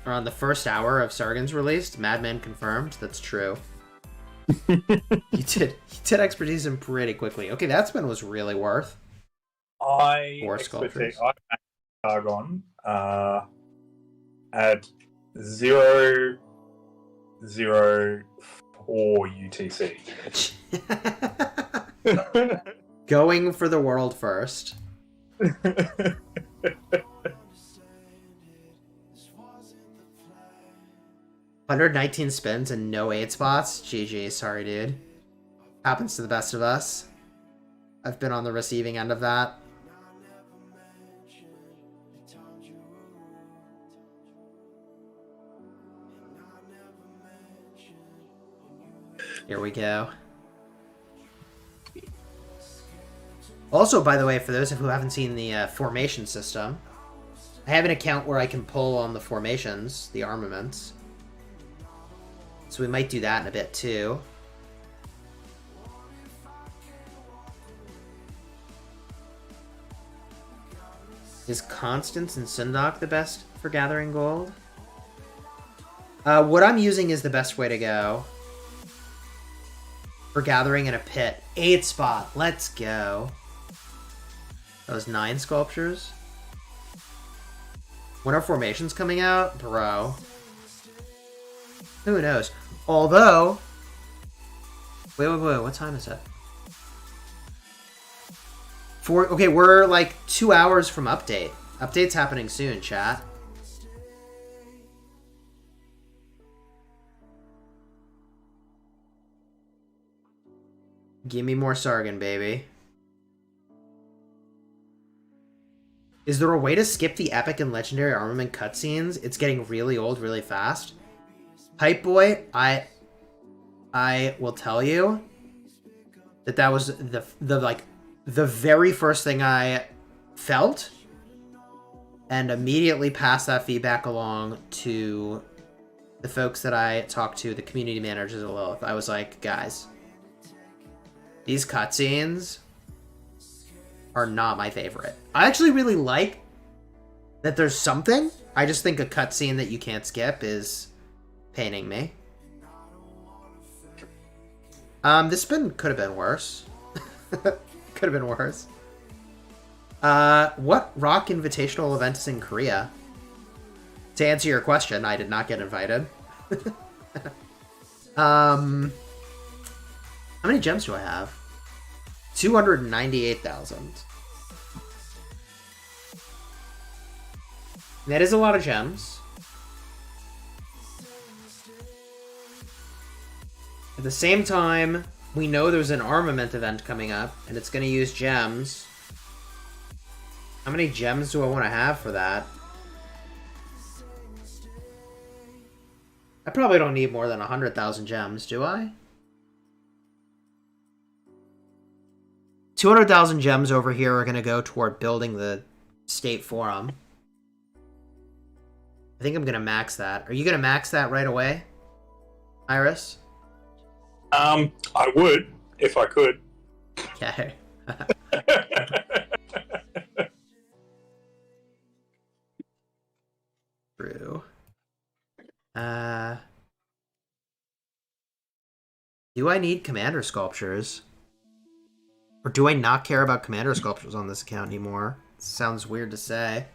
on the first hour of Sargan's released. Madman confirmed. That's true. He did expertise him pretty quickly. Okay, that spin was really worth. I 4 sculptures. I Sargon at 004 UTC. Going for the world first. 119 spins and no 8 spots. GG, sorry dude. Happens to the best of us. I've been on the receiving end of that. Here we go. Also, by the way, for those who haven't seen the formation system, I have an account where I can pull on the formations, the armaments. So we might do that in a bit too. Is Constance and Sundok the best for gathering gold? What I'm using is the best way to go. For gathering in a pit. 8 spot. Let's go. Those 9 sculptures. When are formations coming out? Bro. Who knows? Although... Wait, what time is it? Okay, we're like 2 hours from update. Update's happening soon, chat. Give me more Sargan, baby. Is there a way to skip the epic and legendary armament cutscenes? It's getting really old really fast. Hype boy, I will tell you that was the very first thing I felt, and immediately passed that feedback along to the folks that I talked to, the community managers of Lilith, I was like, guys, these cutscenes are not my favorite. I actually really like that there's something. I just think a cutscene that you can't skip is paining me. This could have been worse. Could have been worse. What Rock Invitational event is in Korea? To answer your question, I did not get invited. How many gems do I have? 298,000. That is a lot of gems. At the same time, we know there's an armament event coming up, and it's going to use gems. How many gems do I want to have for that? I probably don't need more than 100,000 gems, do I? 200,000 gems over here are going to go toward building the state forum. I think I'm going to max that. Are you going to max that right away, Iris? I would, if I could. Okay. True. Do I need commander sculptures? Or do I not care about commander sculptures on this account anymore? Sounds weird to say.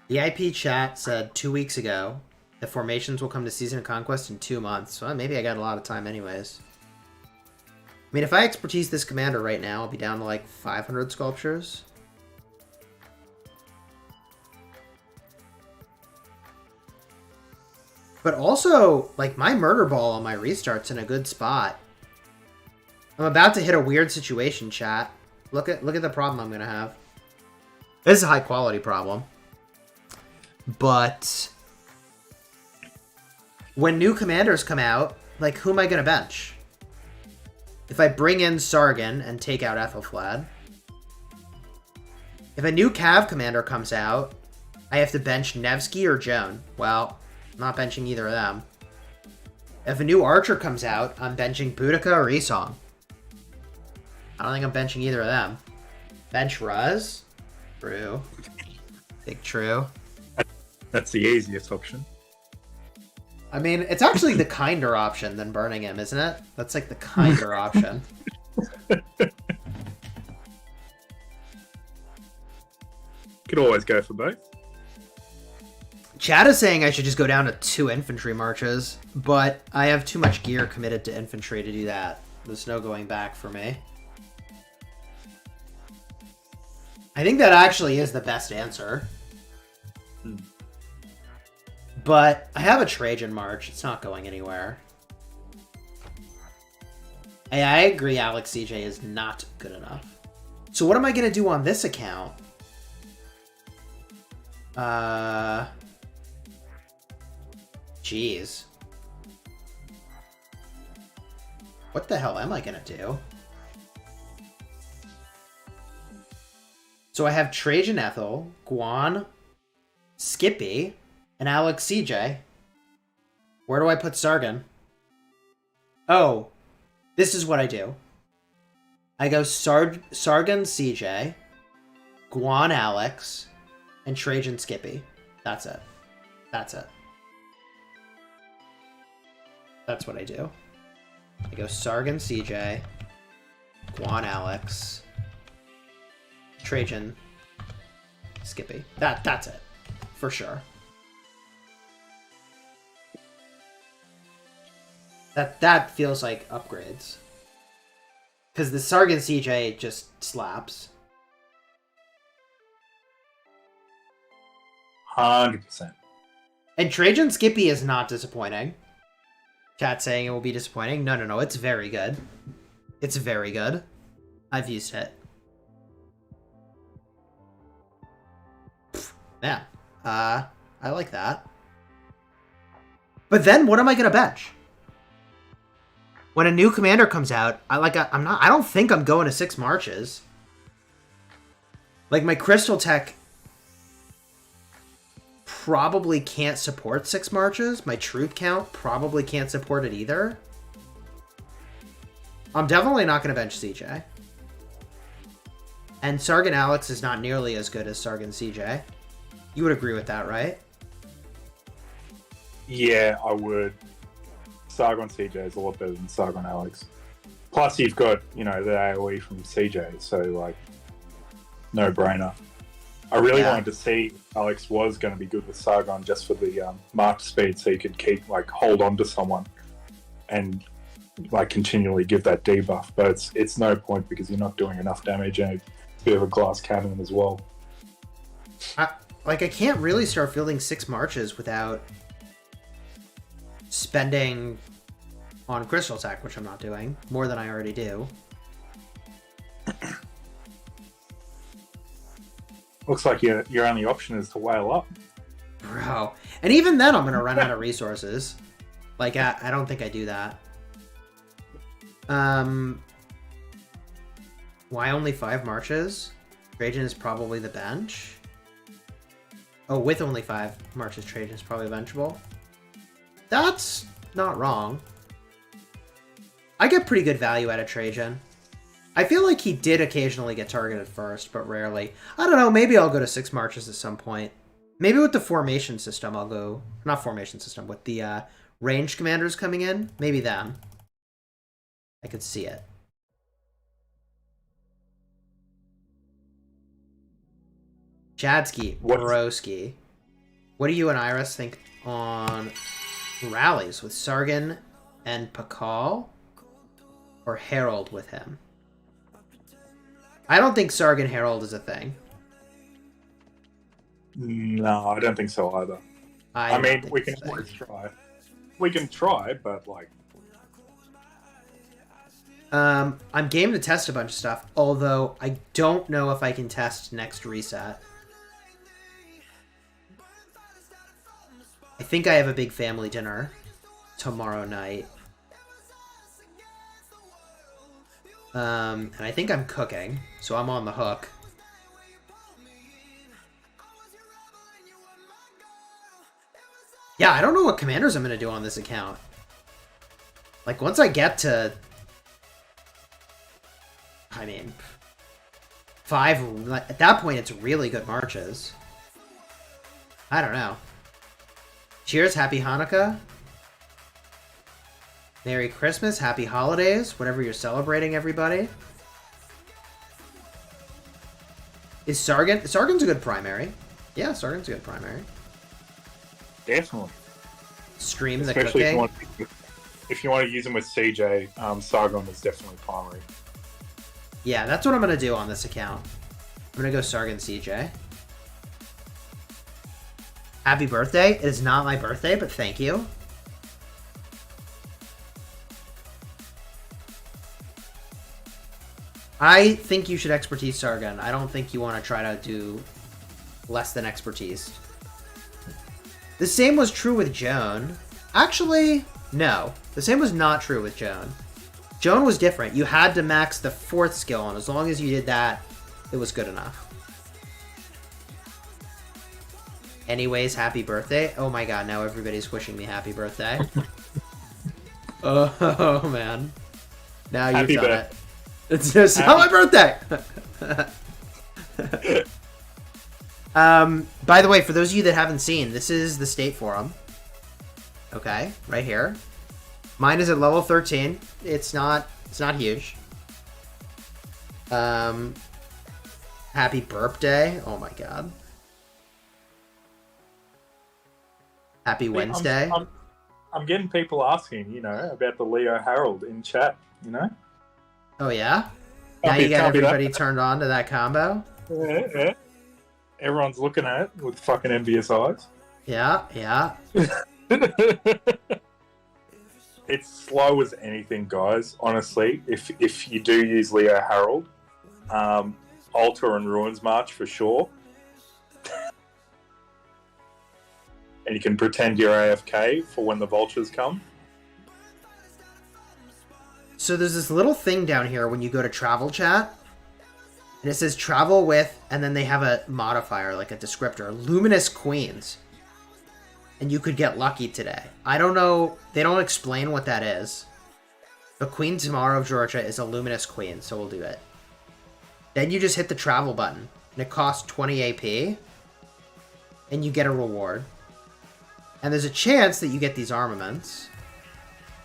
The IP chat said 2 weeks ago that formations will come to Season of Conquest in 2 months. Well, maybe I got a lot of time anyways. I mean, if I expertise this commander right now, I'll be down to like 500 sculptures. But also, like, my murder ball on my restart's in a good spot. I'm about to hit a weird situation, chat. Look at the problem I'm gonna have. This is a high quality problem. But when new commanders come out, like, who am I gonna bench? If I bring in Sargan and take out Ethelflad. If a new Cav commander comes out, I have to bench Nevsky or Joan. Well, I'm not benching either of them. If a new archer comes out, I'm benching Boudicca or Esong. I don't think I'm benching either of them. Bench Ruz? True. Big true. That's the easiest option. I mean, it's actually the kinder option than burning him, isn't it? That's like the kinder option. Could always go for both. Chad is saying I should just go down to 2 infantry marches, but I have too much gear committed to infantry to do that. There's no going back for me. I think that actually is the best answer. But I have a Trajan March. It's not going anywhere. I agree Alex CJ is not good enough. So what am I going to do on this account? Jeez. What the hell am I going to do? So I have Trajan Ethel, Guan, Skippy, and Alex CJ. Where do I put Sargan? Oh, this is what I do. I go Sargan CJ, Guan Alex, and Trajan Skippy. That's it. That's it. That's what I do. I go Sargan CJ, Guan Alex, Trajan Skippy. That's it. For sure. That feels like upgrades. Because the Sargan CJ just slaps. 100%. And Trajan Skippy is not disappointing. Chat saying it will be disappointing. No. It's very good. It's very good. I've used it. Yeah. I like that. But then what am I going to bench? When a new commander comes out, I don't think I'm going to 6 marches. Like, my Crystal Tech probably can't support 6 marches. My Troop Count probably can't support it either. I'm definitely not going to bench CJ. And Sargan Alex is not nearly as good as Sargan CJ. You would agree with that, right? Yeah, I would. Sargon CJ is a lot better than Sargon Alex. Plus, you've got, the AoE from CJ, so, like, no brainer. I really wanted to see if Alex was going to be good with Sargon just for the march speed, so you could keep, like, hold on to someone and, like, continually give that debuff. But it's no point because you're not doing enough damage, and it's a bit of a glass cannon as well. I can't really start fielding 6 marches without spending on Crystal Tech, which I'm not doing, more than I already do. Looks like your only option is to whale up. Bro. And even then, I'm going to run out of resources. Like, I don't think I do that. Why only 5 marches? Trajan is probably the bench. Oh, with only 5 marches, Trajan is probably benchable. That's not wrong. I get pretty good value out of Trajan. I feel like he did occasionally get targeted first, but rarely. I don't know, maybe I'll go to 6 marches at some point. Maybe with the formation system, I'll go... Not formation system, with the ranged commanders coming in. Maybe then. I could see it. Chadsky, Broski. What do you and Iris think on rallies with Sargan and Pakal? Or Herald with him? I don't think Sargan Herald is a thing. No, I don't think so either. I mean, we can always try. We can try, but like... I'm game to test a bunch of stuff, although I don't know if I can test next reset. I think I have a big family dinner tomorrow night. And I think I'm cooking, so I'm on the hook. Yeah, I don't know what commanders I'm going to do on this account. Like, once I get to... I mean... 5... At that point, it's really good marches. I don't know. Cheers, happy Hanukkah. Merry Christmas, happy holidays, whatever you're celebrating, everybody. Is Sargan... Sargan's a good primary. Yeah, Sargan's a good primary. Definitely. Stream the Especially cooking. if you want to use them with CJ, Sargon is definitely primary. Yeah, that's what I'm going to do on this account. I'm going to go Sargan CJ. Happy birthday. It is not my birthday, but thank you. I think you should expertise Sargon. I don't think you want to try to do less than expertise. The same was true with Joan. Actually, no. The same was not true with Joan. Joan was different. You had to max the 4th skill, and as long as you did that, it was good enough. Anyways, happy birthday. Oh my god, now everybody's wishing me happy birthday. Oh, man. Now you've done it. It's just not my birthday! By the way, for those of you that haven't seen, this is the state forum. Okay, right here. Mine is at level 13. It's not huge. Happy burp day. Oh my god. Happy Wednesday. I'm getting people asking, about the Leo Harold in chat, Oh yeah? Now you got everybody turned on to that combo? Yeah. Everyone's looking at it with fucking envious eyes. Yeah. It's slow as anything, guys. Honestly, if you do use Leo Harold, Altar and Ruins March for sure. And you can pretend you're AFK for when the vultures come. So there's this little thing down here when you go to travel chat. And it says travel with, and then they have a modifier, like a descriptor. Luminous Queens. And you could get lucky today. I don't know. They don't explain what that is. But Queen Tamara of Georgia is a Luminous Queen, so we'll do it. Then you just hit the travel button. And it costs 20 AP. And you get a reward. And there's a chance that you get these armaments.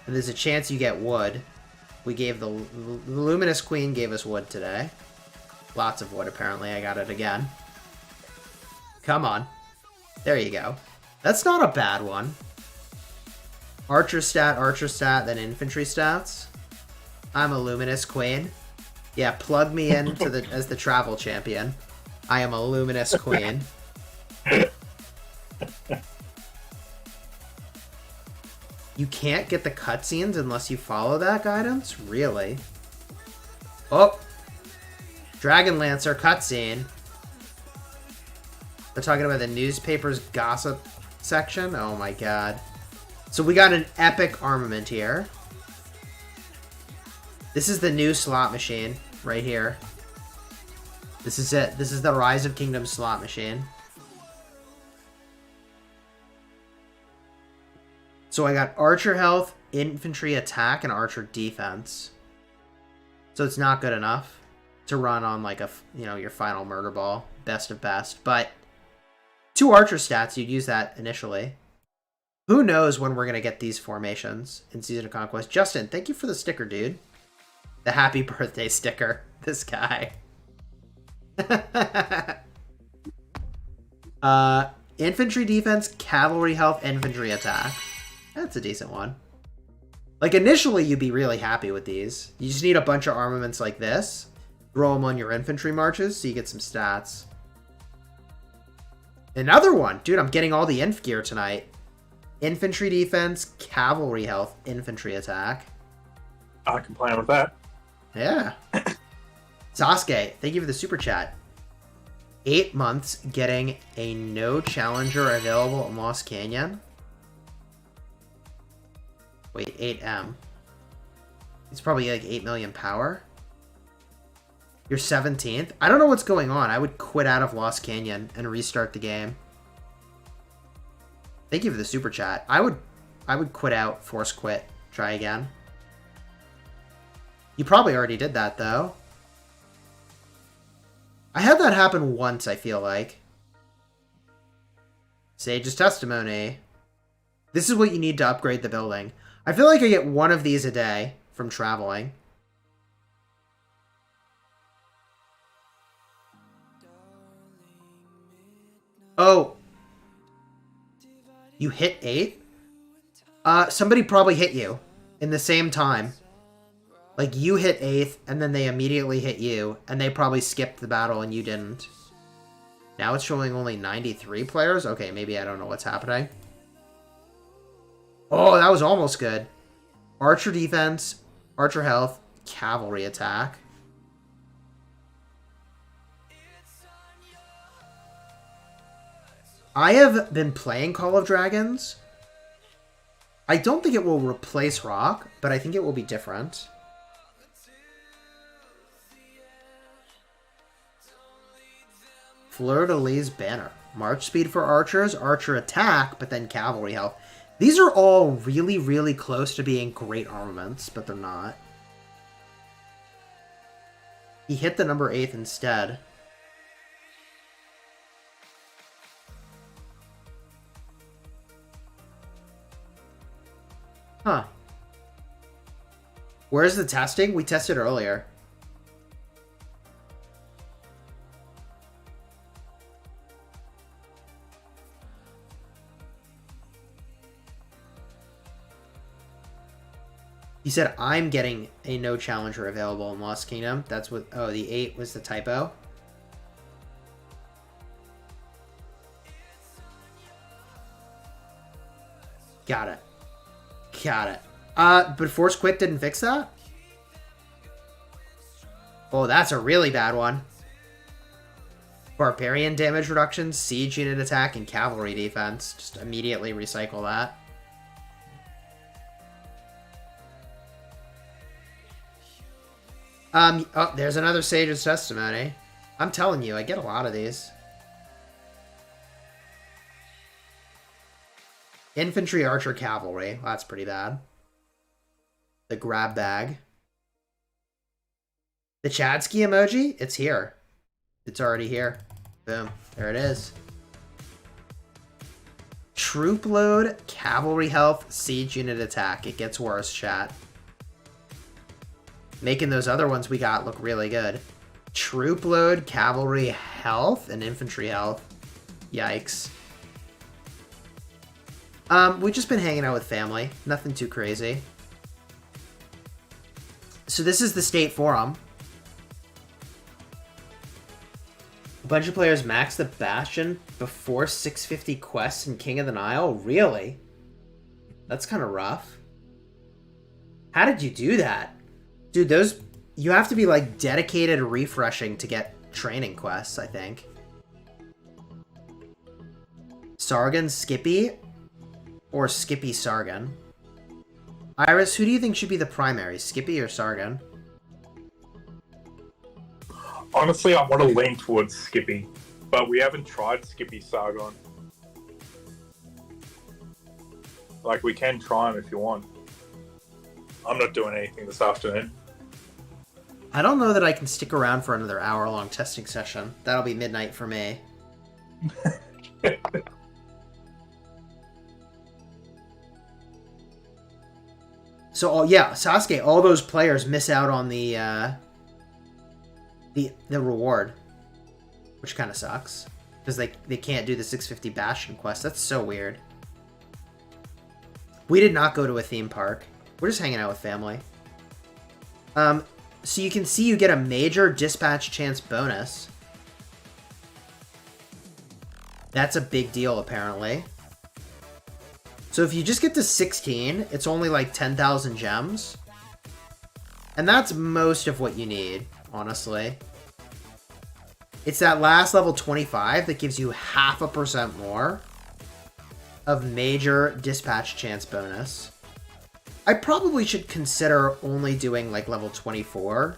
And there's a chance you get wood. We gave the Luminous Queen gave us wood today. Lots of wood, apparently. I got it again. Come on. There you go. That's not a bad one. Archer stat, then infantry stats. I'm a Luminous Queen. Yeah, plug me in to the as the travel champion. I am a Luminous Queen. You can't get the cutscenes unless you follow that guidance? Really? Oh! Dragon Lancer cutscene. They're talking about the newspaper's gossip section? Oh my god. So we got an epic armament here. This is the new slot machine right here. This is it. This is the Rise of Kingdoms slot machine. So I got archer health, infantry attack, and archer defense. So it's not good enough to run on like a, you know, your final murder ball, best of best. But 2 archer stats, you'd use that initially. Who knows when we're going to get these formations in Season of Conquest. Justin, thank you for the sticker, dude. The happy birthday sticker. This guy. Infantry defense, cavalry health, infantry attack. That's a decent one. Like, initially, you'd be really happy with these. You just need a bunch of armaments like this. Throw them on your infantry marches so you get some stats. Another one. Dude, I'm getting all the inf gear tonight. Infantry defense, cavalry health, infantry attack. I can plan with that. Yeah. Sasuke, thank you for the super chat. 8 months getting a no challenger available in Lost Canyon. Wait, 8M. It's probably like 8 million power. You're 17th? I don't know what's going on. I would quit out of Lost Canyon and restart the game. Thank you for the super chat. I would quit out, force quit, try again. You probably already did that, though. I had that happen once, I feel like. Sage's testimony. This is what you need to upgrade the building. I feel like I get one of these a day from traveling. Oh. You hit 8th? Somebody probably hit you in the same time. Like, you hit 8th, and then they immediately hit you, and they probably skipped the battle and you didn't. Now it's showing only 93 players? Okay, maybe I don't know what's happening. Oh, that was almost good. Archer defense, archer health, cavalry attack. I have been playing Call of Dragons. I don't think it will replace Rock, but I think it will be different. Fleur-de-Lis banner. March speed for archers, archer attack, but then cavalry health. These are all really, really close to being great armaments, but they're not. He hit the number 8th instead. Huh. Where's the testing? We tested earlier. He said, I'm getting a no challenger available in Lost Kingdom. That's what... Oh, the 8 was the typo. Got it. Got it. But Force Quit didn't fix that? Oh, that's a really bad one. Barbarian damage reduction, siege unit attack, and cavalry defense. Just immediately recycle that. Oh, there's another Sage's Testimony. I'm telling you, I get a lot of these. Infantry, Archer, Cavalry. Well, that's pretty bad. The grab bag. The Chadsky emoji? It's here. It's already here. Boom. There it is. Troop load, cavalry health, siege unit attack. It gets worse, chat. Making those other ones we got look really good. Troop load, cavalry health, and infantry health. Yikes. We've just been hanging out with family. Nothing too crazy. So this is the state forum. A bunch of players max the Bastion before 650 quests in King of the Nile? Really? That's kind of rough. How did you do that? Dude, those... You have to be, like, dedicated refreshing to get training quests, I think. Sargan Skippy? Or Skippy Sargan? Iris, who do you think should be the primary? Skippy or Sargan? Honestly, I want to lean towards Skippy, but we haven't tried Skippy Sargon. Like, we can try him if you want. I'm not doing anything this afternoon. I don't know that I can stick around for another hour-long testing session. That'll be midnight for me. So, yeah, Sasuke, all those players miss out on the reward, which kind of sucks because they can't do the 650 Bastion quest. That's so weird. We did not go to a theme park. We're just hanging out with family. So you can see you get a major dispatch chance bonus. That's a big deal, apparently. So if you just get to 16, it's only like 10,000 gems. And that's most of what you need, honestly. It's that last level 25 that gives you 0.5% more of major dispatch chance bonus. I probably should consider only doing like level 24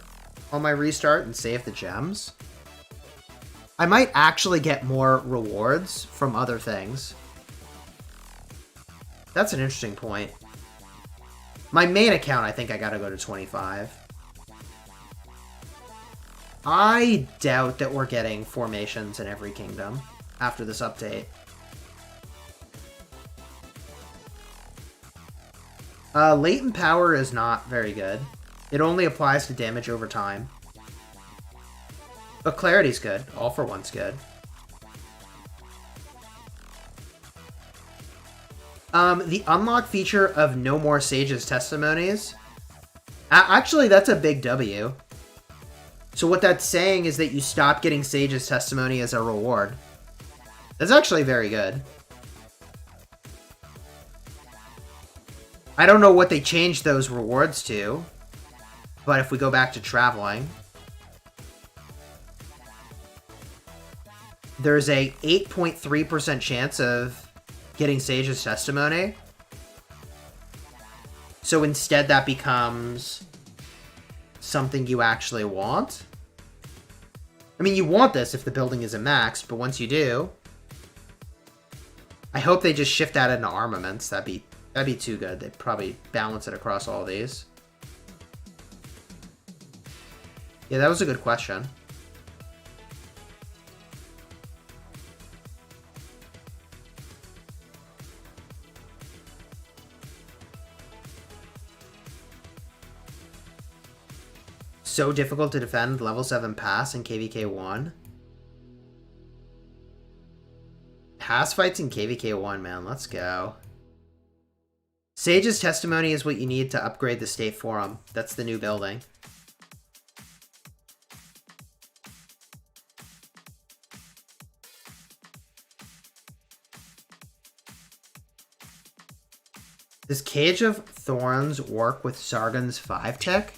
on my restart and save the gems. I might actually get more rewards from other things. That's an interesting point. My main account, I think I gotta go to 25. I doubt that we're getting formations in every kingdom after this update. Latent power is not very good. It only applies to damage over time. But clarity's good. All for one's good. The unlock feature of no more Sage's Testimonies. Actually, that's a big W. So what that's saying is that you stop getting Sage's Testimony as a reward. That's actually very good. I don't know what they changed those rewards to, but if we go back to traveling, there's a 8.3% chance of getting Sage's Testimony. So instead that becomes something you actually want. I mean, you want this if the building isn't maxed, but once you do, I hope they just shift that into armaments. That'd be too good. They'd probably balance it across all these. Yeah, that was a good question. So difficult to defend level 7 pass in KVK 1. Pass fights in KVK 1, man. Let's go. Sage's Testimony is what you need to upgrade the State Forum. That's the new building. Does Cage of Thorns work with Sargon's 5 tech?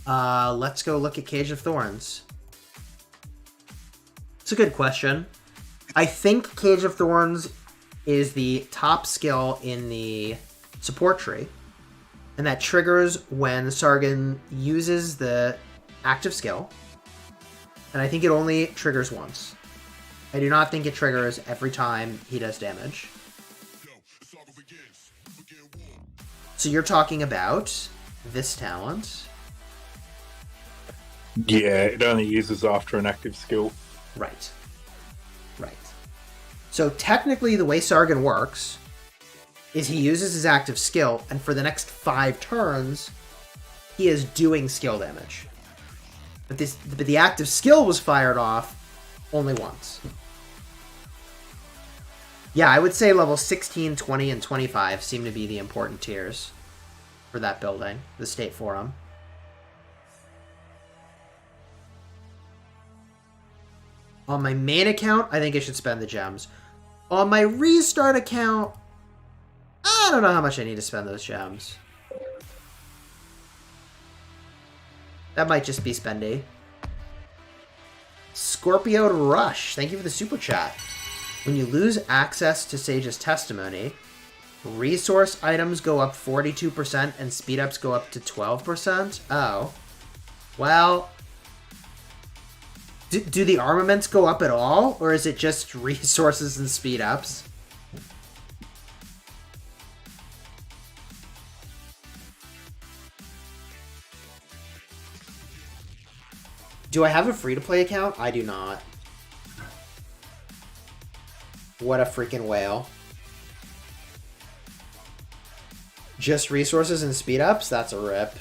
Let's go look at Cage of Thorns. It's a good question. I think Cage of Thorns is the top skill in the support tree. And that triggers when Sargan uses the active skill. And I think it only triggers once. I do not think it triggers every time he does damage. So you're talking about this talent. Yeah, it only uses after an active skill. Right. Right. So technically the way Sargan works is he uses his active skill, and for the next 5 turns, he is doing skill damage. But the active skill was fired off only once. Yeah, I would say level 16, 20, and 25 seem to be the important tiers for that building, the State Forum. On my main account, I think I should spend the gems. On my restart account, I don't know how much I need to spend those gems. That might just be spendy. Scorpio Rush, thank you for the super chat. When you lose access to Sage's Testimony, resource items go up 42% and speed ups go up to 12%? Oh. Well, do the armaments go up at all? Or is it just resources and speed ups? Do I have a free-to-play account? I do not. What a freaking whale. Just resources and speed ups? That's a rip.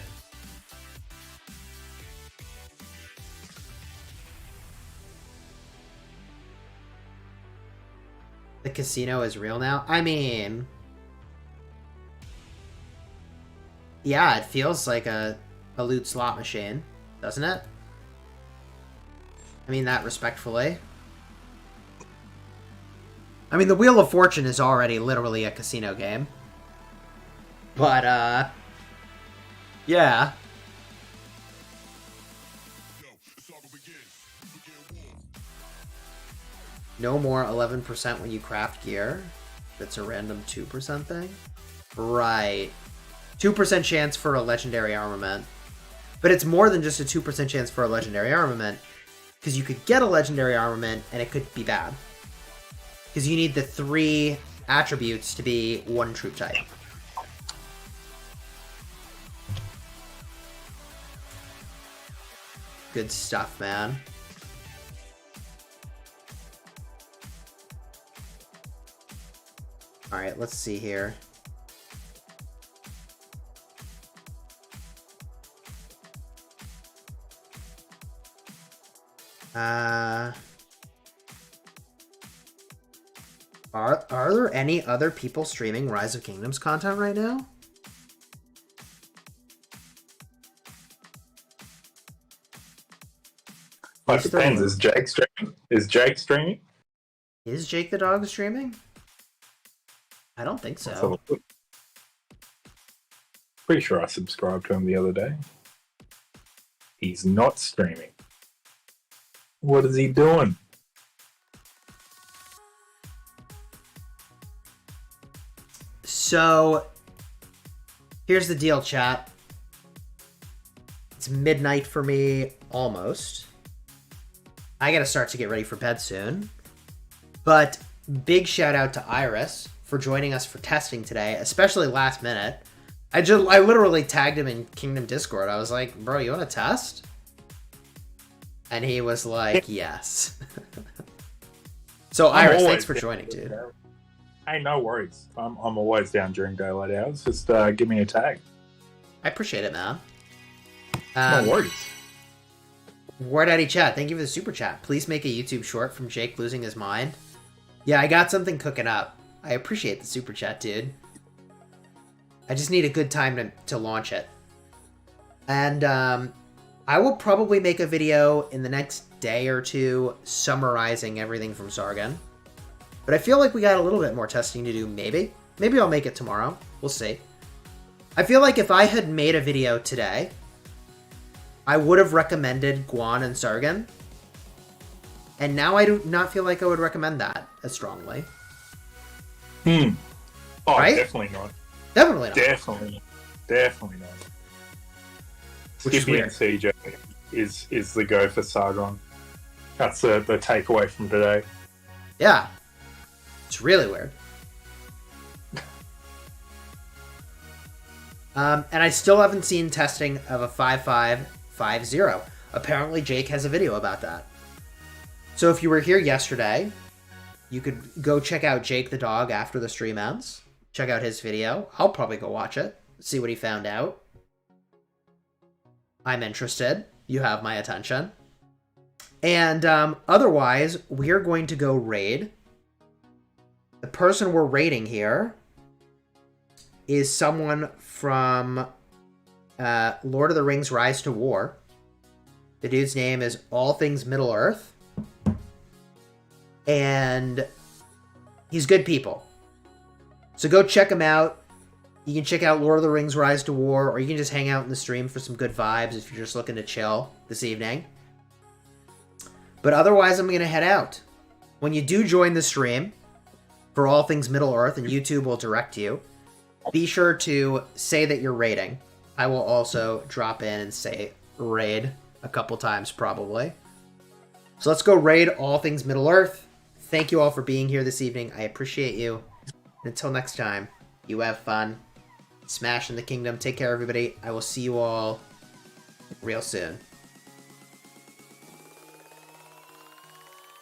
The casino is real now? I mean... yeah, it feels like a loot slot machine, doesn't it? I mean that respectfully. I mean, the Wheel of Fortune is already literally a casino game. But, yeah. No more 11% when you craft gear. That's a random 2% thing. Right. 2% chance for a legendary armament. But it's more than just a 2% chance for a legendary armament. Because you could get a legendary armament and it could be bad. Because you need the 3 attributes to be 1 troop type. Good stuff, man. Alright, let's see here. Are there any other people streaming Rise of Kingdoms content right now? It depends. Is Jake streaming? Is Jake streaming? Is Jake the dog streaming? I don't think so. Pretty sure I subscribed to him the other day. He's not streaming. What is he doing? So, here's the deal, chat. It's midnight for me, almost. I gotta start to get ready for bed soon. But big shout out to Iris for joining us for testing today, especially last minute. I literally tagged him in Kingdom Discord. I was like, bro, you want to test? And he was like, yes. So Iris, thanks for joining, dude. Hey, no worries. I'm always down during daylight hours. Just give me a tag. I appreciate it, man. No worries. Word Daddy Chat, thank you for the super chat. Please make a YouTube short from Jake losing his mind. Yeah, I got something cooking up. I appreciate the super chat, dude. I just need a good time to launch it. And I will probably make a video in the next day or two summarizing everything from Sargon. But I feel like we got a little bit more testing to do, maybe. Maybe I'll make it tomorrow. We'll see. I feel like if I had made a video today, I would have recommended Guan and Sargon. And now I do not feel like I would recommend that as strongly. Oh, right? Definitely not. Definitely not. Definitely. Definitely not. Which is Scipio weird. and CJ is the go for Sargon. That's the takeaway from today. Yeah. It's really weird. And I still haven't seen testing of a 5.5.5.0. Apparently Jake has a video about that. So if you were here yesterday, you could go check out Jake the dog after the stream ends. Check out his video. I'll probably go watch it, see what he found out. I'm interested. You have my attention. And otherwise, we're going to go raid. The person we're raiding here is someone from Lord of the Rings Rise to War. The dude's name is All Things Middle-earth. And he's good people. So go check him out. You can check out Lord of the Rings Rise to War, or you can just hang out in the stream for some good vibes if you're just looking to chill this evening. But otherwise, I'm going to head out. When you do join the stream for All Things Middle-earth, and YouTube will direct you, be sure to say that you're raiding. I will also drop in and say raid a couple times probably. So let's go raid All Things Middle-earth. Thank you all for being here this evening. I appreciate you. Until next time, you have fun. Smash in the kingdom. Take care, everybody. I will see you all real soon.